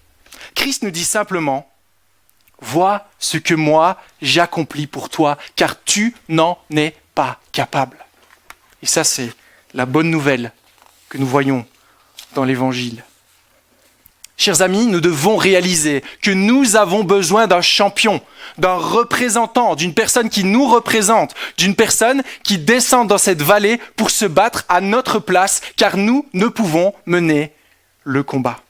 Christ nous dit simplement « Vois ce que moi j'accomplis pour toi, car tu n'en es pas capable. » Et ça, c'est la bonne nouvelle que nous voyons dans l'Évangile. Chers amis, nous devons réaliser que nous avons besoin d'un champion, d'un représentant, d'une personne qui nous représente, d'une personne qui descend dans cette vallée pour se battre à notre place, car nous ne pouvons mener le combat.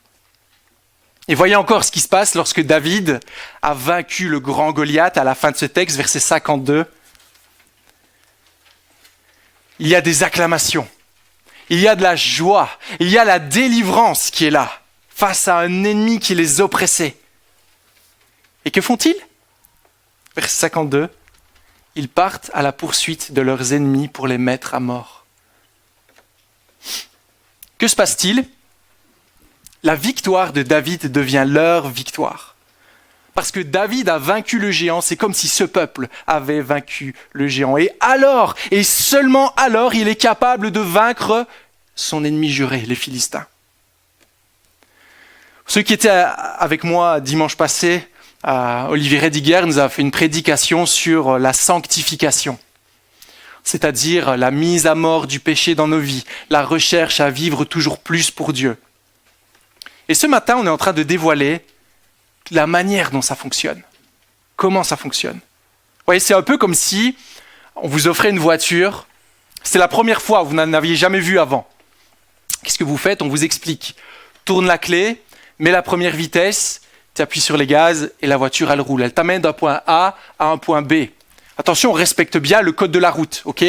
Et voyez encore ce qui se passe lorsque David a vaincu le grand Goliath à la fin de ce texte, verset 52. Il y a des acclamations, il y a de la joie, il y a la délivrance qui est là, face à un ennemi qui les oppressait. Et que font-ils ? Verset 52, ils partent à la poursuite de leurs ennemis pour les mettre à mort. Que se passe-t-il ? La victoire de David devient leur victoire. Parce que David a vaincu le géant, c'est comme si ce peuple avait vaincu le géant. Et alors, et seulement alors, il est capable de vaincre son ennemi juré, les Philistins. Ceux qui étaient avec moi dimanche passé, Olivier Rediger nous a fait une prédication sur la sanctification, c'est-à-dire la mise à mort du péché dans nos vies, la recherche à vivre toujours plus pour Dieu. Et ce matin, on est en train de dévoiler la manière dont ça fonctionne. Comment ça fonctionne ? Vous voyez, c'est un peu comme si on vous offrait une voiture, c'est la première fois, vous n'en aviez jamais vu avant. Qu'est-ce que vous faites ? On vous explique. Tourne la clé, mets la première vitesse, tu appuies sur les gaz et la voiture, elle roule. Elle t'amène d'un point A à un point B. Attention, on respecte bien le code de la route, ok ?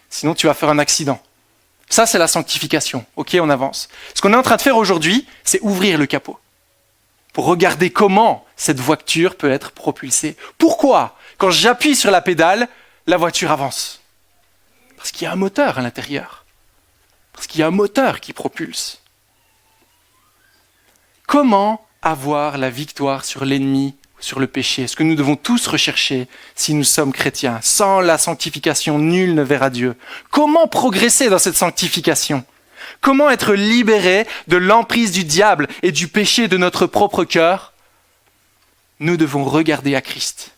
Sinon, tu vas faire un accident. Ça, c'est la sanctification. Ok, on avance. Ce qu'on est en train de faire aujourd'hui, c'est ouvrir le capot pour regarder comment cette voiture peut être propulsée. Pourquoi ? Quand j'appuie sur la pédale, la voiture avance. Parce qu'il y a un moteur à l'intérieur. Parce qu'il y a un moteur qui propulse. Comment avoir la victoire sur l'ennemi, sur le péché ? Ce que nous devons tous rechercher si nous sommes chrétiens. Sans la sanctification, nul ne verra Dieu. Comment progresser dans cette sanctification ? Comment être libéré de l'emprise du diable et du péché de notre propre cœur? Nous devons regarder à Christ.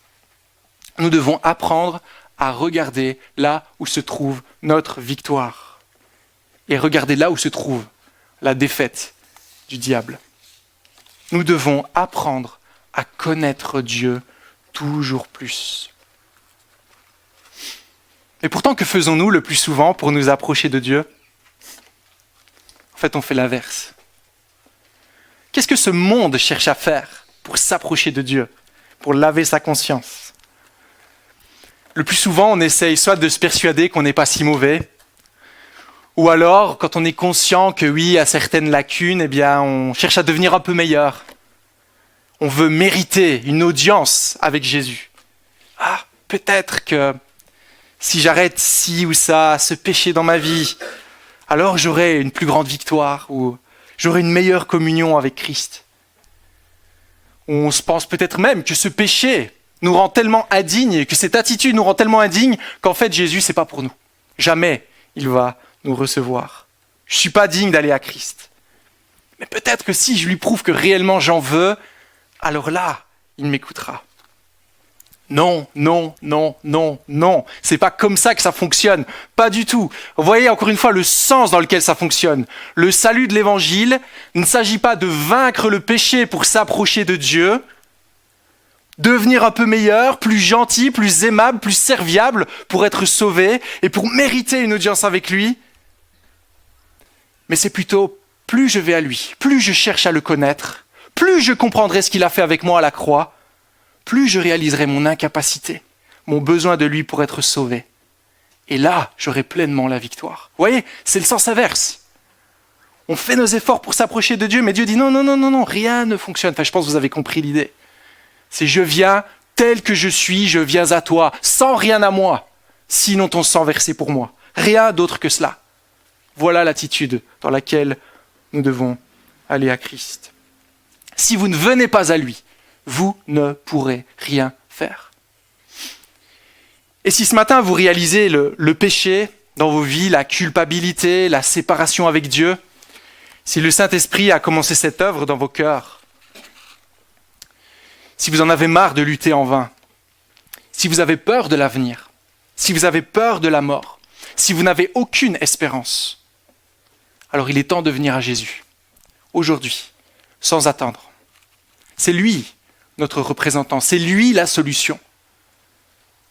Nous devons apprendre à regarder là où se trouve notre victoire et regarder là où se trouve la défaite du diable. Nous devons apprendre à connaître Dieu toujours plus. Et pourtant, que faisons-nous le plus souvent pour nous approcher de Dieu? En fait, on fait l'inverse. Qu'est-ce que ce monde cherche à faire pour s'approcher de Dieu, pour laver sa conscience? Le plus souvent, on essaye soit de se persuader qu'on n'est pas si mauvais, ou alors, quand on est conscient que oui, il y a certaines lacunes, eh bien, on cherche à devenir un peu meilleur. On veut mériter une audience avec Jésus. Ah, peut-être que si j'arrête ci ou ça, ce péché dans ma vie, alors j'aurai une plus grande victoire ou j'aurai une meilleure communion avec Christ. On se pense peut-être même que ce péché nous rend tellement indignes, que cette attitude nous rend tellement indignes qu'en fait Jésus, c'est pas pour nous. Jamais il va nous recevoir. Je suis pas digne d'aller à Christ. Mais peut-être que si je lui prouve que réellement j'en veux, alors là, il m'écoutera. Non, non, non, non, non. C'est pas comme ça que ça fonctionne. Pas du tout. Vous voyez encore une fois le sens dans lequel ça fonctionne. Le salut de l'évangile ne s'agit pas de vaincre le péché pour s'approcher de Dieu, devenir un peu meilleur, plus gentil, plus aimable, plus serviable pour être sauvé et pour mériter une audience avec lui. Mais c'est plutôt, plus je vais à lui, plus je cherche à le connaître, plus je comprendrai ce qu'il a fait avec moi à la croix, plus je réaliserai mon incapacité, mon besoin de lui pour être sauvé. Et là, j'aurai pleinement la victoire. Vous voyez, c'est le sens inverse. On fait nos efforts pour s'approcher de Dieu, mais Dieu dit non, non, non, non, non, rien ne fonctionne. Enfin, je pense que vous avez compris l'idée. C'est je viens tel que je suis, je viens à toi, sans rien à moi, sinon ton sang versé pour moi. Rien d'autre que cela. Voilà l'attitude dans laquelle nous devons aller à Christ. Si vous ne venez pas à lui, vous ne pourrez rien faire. Et si ce matin vous réalisez le péché dans vos vies, la culpabilité, la séparation avec Dieu, si le Saint-Esprit a commencé cette œuvre dans vos cœurs, si vous en avez marre de lutter en vain, si vous avez peur de l'avenir, si vous avez peur de la mort, si vous n'avez aucune espérance, alors il est temps de venir à Jésus, aujourd'hui, sans attendre. C'est lui notre représentant, c'est lui la solution.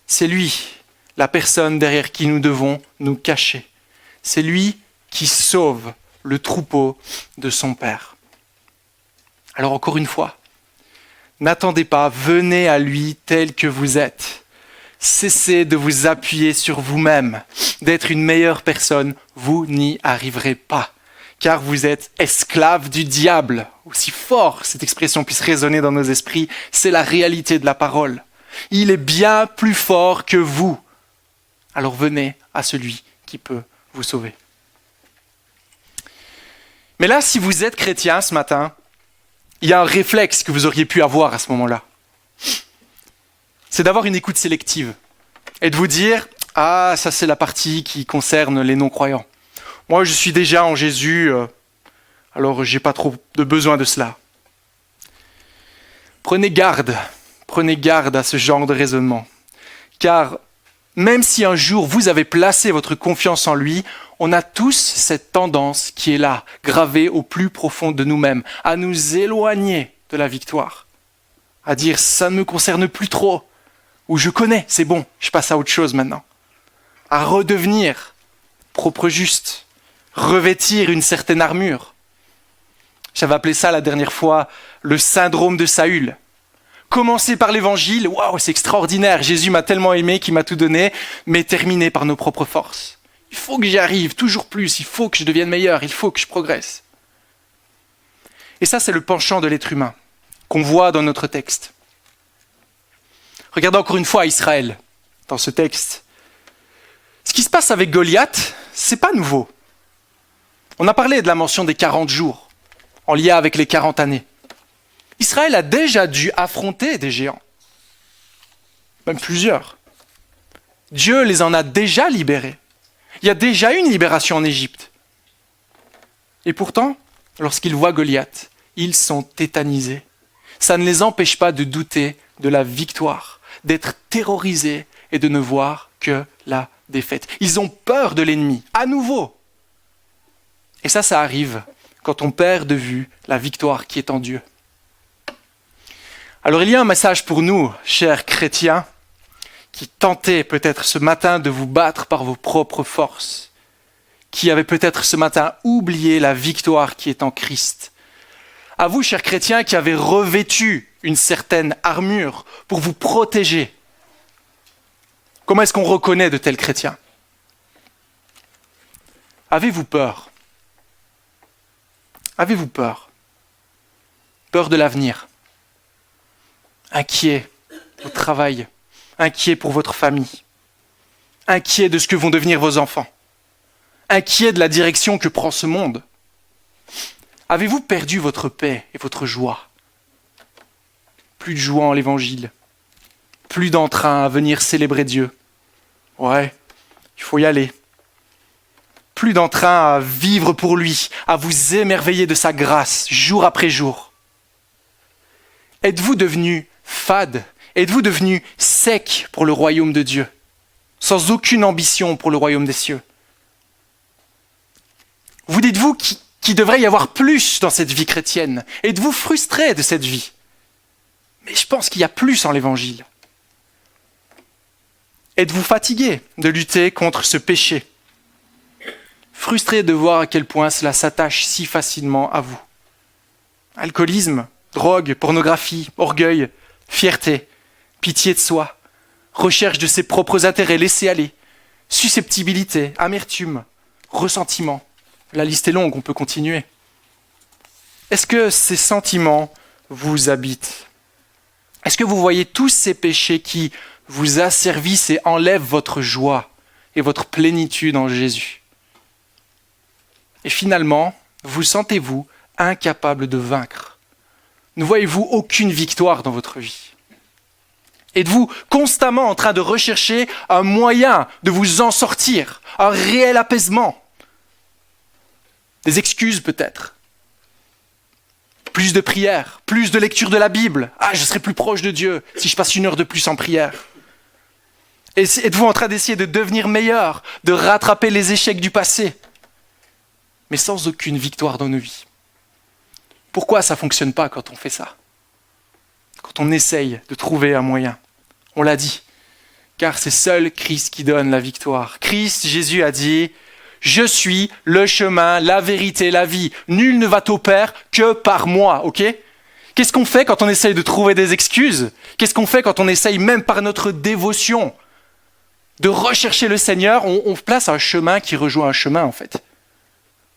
C'est lui la personne derrière qui nous devons nous cacher. C'est lui qui sauve le troupeau de son Père. Alors encore une fois, n'attendez pas, venez à lui tel que vous êtes. Cessez de vous appuyer sur vous-même, d'être une meilleure personne, vous n'y arriverez pas. Car vous êtes esclaves du diable. Aussi fort cette expression puisse résonner dans nos esprits, c'est la réalité de la parole. Il est bien plus fort que vous. Alors venez à celui qui peut vous sauver. Mais là, si vous êtes chrétien ce matin, il y a un réflexe que vous auriez pu avoir à ce moment-là. C'est d'avoir une écoute sélective et de vous dire « Ah, ça c'est la partie qui concerne les non-croyants. Moi, je suis déjà en Jésus, alors je n'ai pas trop de besoin de cela. » Prenez garde à ce genre de raisonnement. Car même si un jour vous avez placé votre confiance en lui, on a tous cette tendance qui est là, gravée au plus profond de nous-mêmes, à nous éloigner de la victoire, à dire « ça ne me concerne plus trop » ou « je connais, c'est bon, je passe à autre chose maintenant », à redevenir propre juste, revêtir une certaine armure. J'avais appelé ça la dernière fois le syndrome de Saül. Commencer par l'évangile, waouh, c'est extraordinaire, Jésus m'a tellement aimé qu'il m'a tout donné, mais terminer par nos propres forces. Il faut que j'y arrive, toujours plus, il faut que je devienne meilleur, il faut que je progresse. Et ça, c'est le penchant de l'être humain, qu'on voit dans notre texte. Regardez encore une fois Israël, dans ce texte. Ce qui se passe avec Goliath, c'est pas nouveau. On a parlé de la mention des 40 jours, en lien avec les 40 années. Israël a déjà dû affronter des géants, même plusieurs. Dieu les en a déjà libérés. Il y a déjà eu une libération en Égypte. Et pourtant, lorsqu'ils voient Goliath, ils sont tétanisés. Ça ne les empêche pas de douter de la victoire, d'être terrorisés et de ne voir que la défaite. Ils ont peur de l'ennemi, à nouveau. Et ça arrive quand on perd de vue la victoire qui est en Dieu. Alors il y a un message pour nous, chers chrétiens, qui tentez peut-être ce matin de vous battre par vos propres forces, qui avez peut-être ce matin oublié la victoire qui est en Christ. À vous, chers chrétiens, qui avez revêtu une certaine armure pour vous protéger. Comment est-ce qu'on reconnaît de tels chrétiens? Avez-vous peur? Avez-vous peur? Peur de l'avenir? Inquiet au travail? Inquiet pour votre famille? Inquiet de ce que vont devenir vos enfants? Inquiet de la direction que prend ce monde? Avez-vous perdu votre paix et votre joie? Plus de joie en l'évangile? Plus d'entrain à venir célébrer Dieu? Ouais, il faut y aller. Plus d'entrain à vivre pour lui, à vous émerveiller de sa grâce, jour après jour. Êtes-vous devenu fade? Êtes-vous devenu sec pour le royaume de Dieu? Sans aucune ambition pour le royaume des cieux? Vous dites-vous qu'il devrait y avoir plus dans cette vie chrétienne? Êtes-vous frustré de cette vie? Mais je pense qu'il y a plus en l'évangile. Êtes-vous fatigué de lutter contre ce péché? Frustré de voir à quel point cela s'attache si facilement à vous? Alcoolisme, drogue, pornographie, orgueil, fierté, pitié de soi, recherche de ses propres intérêts laissés aller, susceptibilité, amertume, ressentiment. La liste est longue, on peut continuer. Est-ce que ces sentiments vous habitent? Est-ce que vous voyez tous ces péchés qui vous asservissent et enlèvent votre joie et votre plénitude en Jésus? Et finalement, vous sentez-vous incapable de vaincre? Ne voyez-vous aucune victoire dans votre vie? Êtes-vous constamment en train de rechercher un moyen de vous en sortir, un réel apaisement? Des excuses peut-être? Plus de prières, plus de lecture de la Bible. Ah, je serai plus proche de Dieu si je passe 1 heure de plus en prière. Et êtes-vous en train d'essayer de devenir meilleur, de rattraper les échecs du passé, mais sans aucune victoire dans nos vies? Pourquoi ça ne fonctionne pas quand on fait ça? Quand on essaye de trouver un moyen? On l'a dit, car c'est seul Christ qui donne la victoire. Christ, Jésus a dit: je suis le chemin, la vérité, la vie. Nul ne va au Père que par moi, ok? Qu'est-ce qu'on fait quand on essaye de trouver des excuses? Qu'est-ce qu'on fait quand on essaye, même par notre dévotion, de rechercher le Seigneur? On place un chemin qui rejoint un chemin, en fait.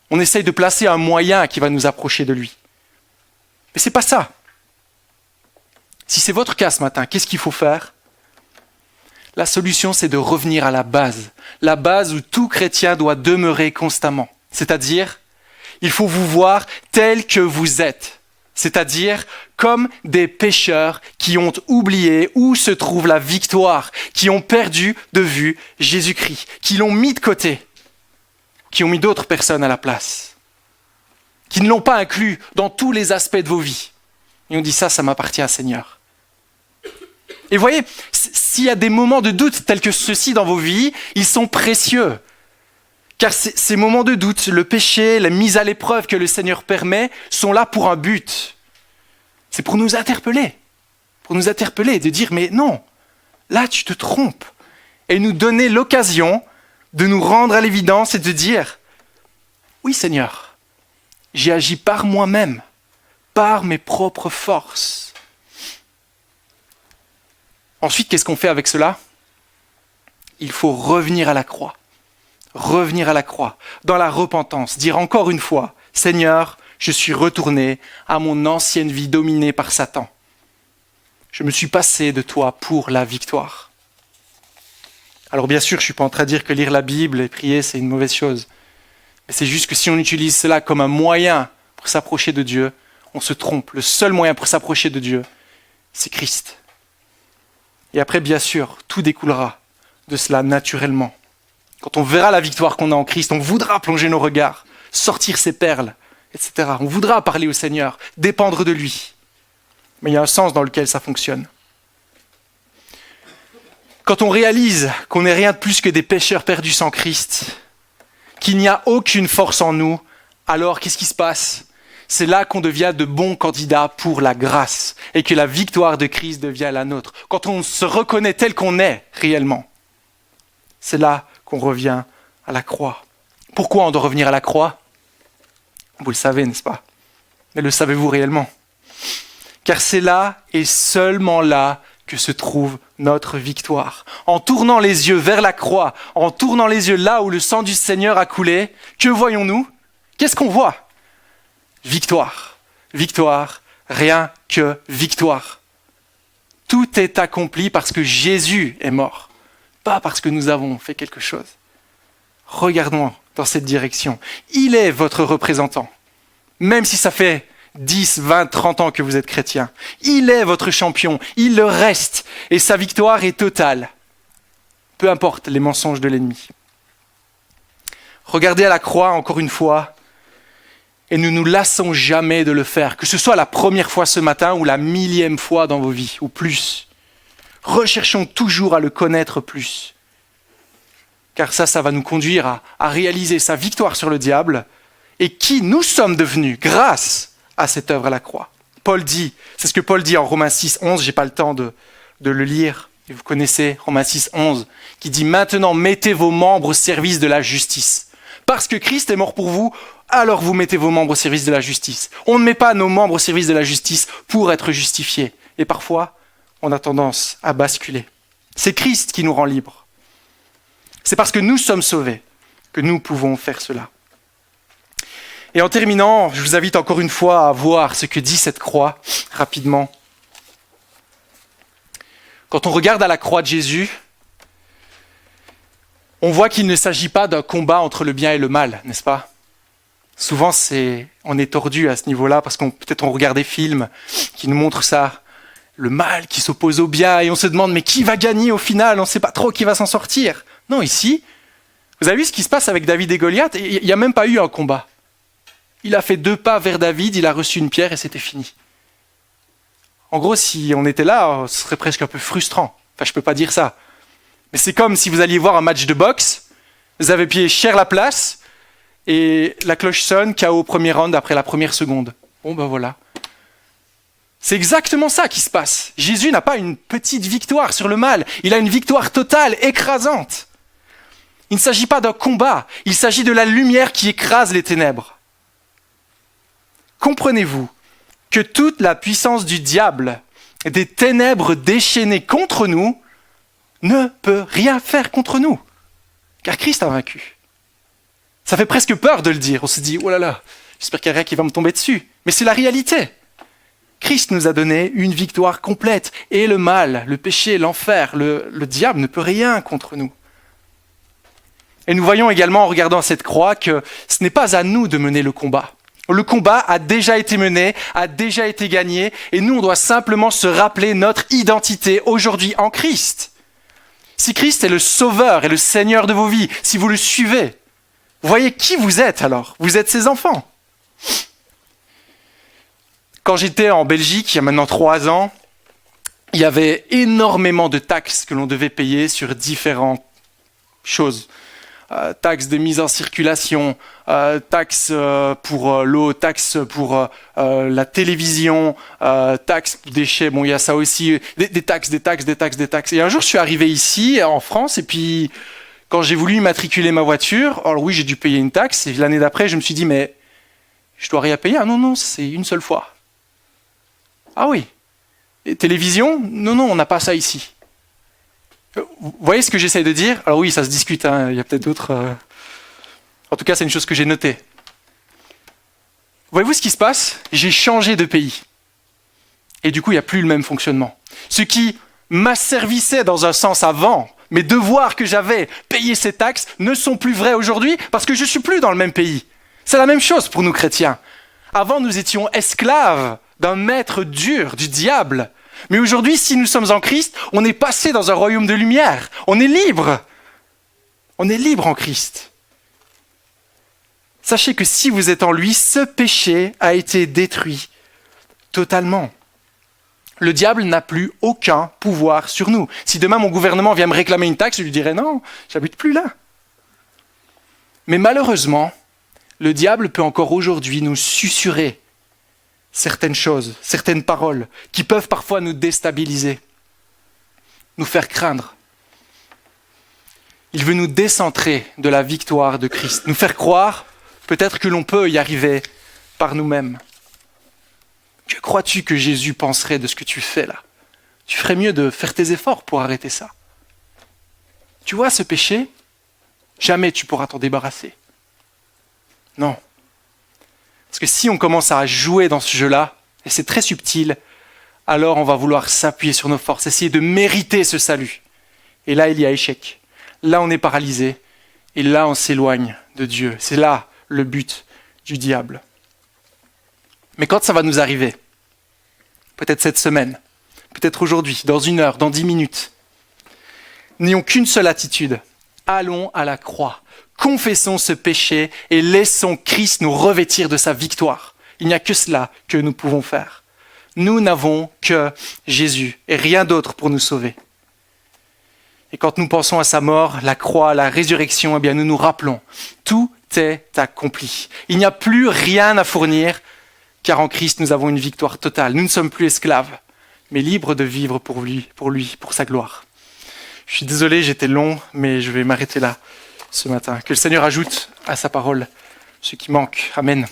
On essaye de placer un moyen qui va nous approcher de lui. Mais c'est pas ça. Si c'est votre cas ce matin, qu'est-ce qu'il faut faire? La solution, c'est de revenir à la base où tout chrétien doit demeurer constamment. C'est-à-dire, il faut vous voir tel que vous êtes. C'est-à-dire, comme des pécheurs qui ont oublié où se trouve la victoire, qui ont perdu de vue Jésus-Christ, qui l'ont mis de côté, qui ont mis d'autres personnes à la place, qui ne l'ont pas inclus dans tous les aspects de vos vies. Et on dit ça m'appartient, Seigneur. Et voyez, s'il y a des moments de doute tels que ceux-ci dans vos vies, ils sont précieux. Car ces moments de doute, le péché, la mise à l'épreuve que le Seigneur permet, sont là pour un but. C'est pour nous interpeller. De dire, mais non, là tu te trompes. Et nous donner l'occasion de nous rendre à l'évidence et de dire, oui Seigneur, j'ai agi par moi-même, par mes propres forces. Ensuite, qu'est-ce qu'on fait avec cela? Il faut revenir à la croix. Revenir à la croix, dans la repentance. Dire encore une fois, Seigneur, je suis retourné à mon ancienne vie dominée par Satan. Je me suis passé de toi pour la victoire. Alors bien sûr, je ne suis pas en train de dire que lire la Bible et prier, c'est une mauvaise chose. Mais c'est juste que si on utilise cela comme un moyen pour s'approcher de Dieu, on se trompe. Le seul moyen pour s'approcher de Dieu, c'est Christ. Et après, bien sûr, tout découlera de cela naturellement. Quand on verra la victoire qu'on a en Christ, on voudra plonger nos regards sortir ses perles, etc. On voudra parler au Seigneur, dépendre de lui. Mais il y a un sens dans lequel ça fonctionne. Quand on réalise qu'on n'est rien de plus que des pécheurs perdus sans Christ, qu'il n'y a aucune force en nous, alors qu'est-ce qui se passe ? C'est là qu'on devient de bons candidats pour la grâce et que la victoire de Christ devient la nôtre. Quand on se reconnaît tel qu'on est réellement, c'est là qu'on revient à la croix. Pourquoi on doit revenir à la croix ? Vous le savez, n'est-ce pas ? Mais le savez-vous réellement ? Car c'est là et seulement là que se trouve notre victoire. En tournant les yeux vers la croix, en tournant les yeux là où le sang du Seigneur a coulé, que voyons-nous ? Qu'est-ce qu'on voit ? Victoire, victoire, rien que victoire. Tout est accompli parce que Jésus est mort, pas parce que nous avons fait quelque chose. Regardons dans cette direction. Il est votre représentant, même si ça fait 10, 20, 30 ans que vous êtes chrétien. Il est votre champion, il le reste, et sa victoire est totale. Peu importe les mensonges de l'ennemi. Regardez à la croix encore une fois, et ne nous lassons jamais de le faire, que ce soit la première fois ce matin ou la 1000e fois dans vos vies, ou plus. Recherchons toujours à le connaître plus. Car ça va nous conduire à réaliser sa victoire sur le diable et qui nous sommes devenus grâce à cette œuvre à la croix. Paul dit, c'est ce que Paul dit en Romains 6, 11, j'ai pas le temps de le lire, et vous connaissez Romains 6, 11, qui dit « Maintenant, mettez vos membres au service de la justice. Parce que Christ est mort pour vous, alors vous mettez vos membres au service de la justice. On ne met pas nos membres au service de la justice pour être justifiés. Et parfois, on a tendance à basculer. C'est Christ qui nous rend libres. C'est parce que nous sommes sauvés que nous pouvons faire cela. Et en terminant, je vous invite encore une fois à voir ce que dit cette croix, rapidement. Quand on regarde à la croix de Jésus, on voit qu'il ne s'agit pas d'un combat entre le bien et le mal, n'est-ce pas ? Souvent, on est tordu à ce niveau-là parce qu'on peut-être on regarde des films qui nous montrent ça, le mal qui s'oppose au bien, et on se demande mais qui va gagner au final ? On ne sait pas trop qui va s'en sortir. Non, ici, vous avez vu ce qui se passe avec David et Goliath ? Il n'y a même pas eu un combat. Il a fait 2 pas vers David, il a reçu une pierre et c'était fini. En gros, si on était là, ce serait presque un peu frustrant. Enfin, je ne peux pas dire ça. Mais c'est comme si vous alliez voir un match de boxe, vous avez payé cher la place, et la cloche sonne, KO au premier round après la première seconde. Bon ben voilà. C'est exactement ça qui se passe. Jésus n'a pas une petite victoire sur le mal, il a une victoire totale, écrasante. Il ne s'agit pas d'un combat, il s'agit de la lumière qui écrase les ténèbres. Comprenez-vous que toute la puissance du diable, des ténèbres déchaînées contre nous, ne peut rien faire contre nous, car Christ a vaincu. Ça fait presque peur de le dire, on se dit, oh là là, j'espère qu'il n'y a rien qui va me tomber dessus. Mais c'est la réalité. Christ nous a donné une victoire complète, et le mal, le péché, l'enfer, le diable ne peut rien contre nous. Et nous voyons également en regardant cette croix que ce n'est pas à nous de mener le combat. Le combat a déjà été mené, a déjà été gagné, et nous on doit simplement se rappeler notre identité aujourd'hui en Christ. Si Christ est le sauveur et le Seigneur de vos vies, si vous le suivez, vous voyez qui vous êtes alors ? Vous êtes ses enfants. Quand j'étais en Belgique, il y a maintenant 3 ans, il y avait énormément de taxes que l'on devait payer sur différentes choses. Taxes de mise en circulation, taxes pour l'eau, taxes pour la télévision, taxes pour déchets, bon il y a ça aussi, des taxes. Et un jour je suis arrivé ici en France et puis quand j'ai voulu immatriculer ma voiture, alors oui j'ai dû payer une taxe et l'année d'après je me suis dit mais je dois rien payer ? Ah non, c'est une seule fois. Ah oui, et télévision ? Non, on n'a pas ça ici. Vous voyez ce que j'essaie de dire ? Alors oui, ça se discute, hein. Il y a peut-être d'autres... En tout cas, c'est une chose que j'ai notée. Voyez-vous ce qui se passe ? J'ai changé de pays. Et du coup, il n'y a plus le même fonctionnement. Ce qui m'asservissait dans un sens avant, mes devoirs que j'avais, payer ces taxes, ne sont plus vrais aujourd'hui parce que je ne suis plus dans le même pays. C'est la même chose pour nous chrétiens. Avant, nous étions esclaves d'un maître dur, du diable. Mais aujourd'hui, si nous sommes en Christ, on est passé dans un royaume de lumière. On est libre. On est libre en Christ. Sachez que si vous êtes en lui, ce péché a été détruit totalement. Le diable n'a plus aucun pouvoir sur nous. Si demain mon gouvernement vient me réclamer une taxe, je lui dirais non, j'habite plus là. Mais malheureusement, le diable peut encore aujourd'hui nous susurrer certaines choses, certaines paroles qui peuvent parfois nous déstabiliser, nous faire craindre. Il veut nous décentrer de la victoire de Christ, nous faire croire peut-être que l'on peut y arriver par nous-mêmes. Que crois-tu que Jésus penserait de ce que tu fais là? Tu ferais mieux de faire tes efforts pour arrêter ça. Tu vois ce péché? Jamais tu pourras t'en débarrasser. Non. Parce que si on commence à jouer dans ce jeu-là, et c'est très subtil, alors on va vouloir s'appuyer sur nos forces, essayer de mériter ce salut. Et là, il y a échec. Là, on est paralysé. Et là, on s'éloigne de Dieu. C'est là le but du diable. Mais quand ça va nous arriver, peut-être cette semaine, peut-être aujourd'hui, dans 1 heure, dans 10 minutes, n'ayons qu'une seule attitude. Allons à la croix, confessons ce péché et laissons Christ nous revêtir de sa victoire. Il n'y a que cela que nous pouvons faire. Nous n'avons que Jésus et rien d'autre pour nous sauver. Et quand nous pensons à sa mort, la croix, la résurrection, eh bien nous nous rappelons, tout est accompli. Il n'y a plus rien à fournir, car en Christ nous avons une victoire totale. Nous ne sommes plus esclaves, mais libres de vivre pour lui, pour sa gloire. Je suis désolé, j'étais long, mais je vais m'arrêter là ce matin. Que le Seigneur ajoute à sa parole ce qui manque. Amen.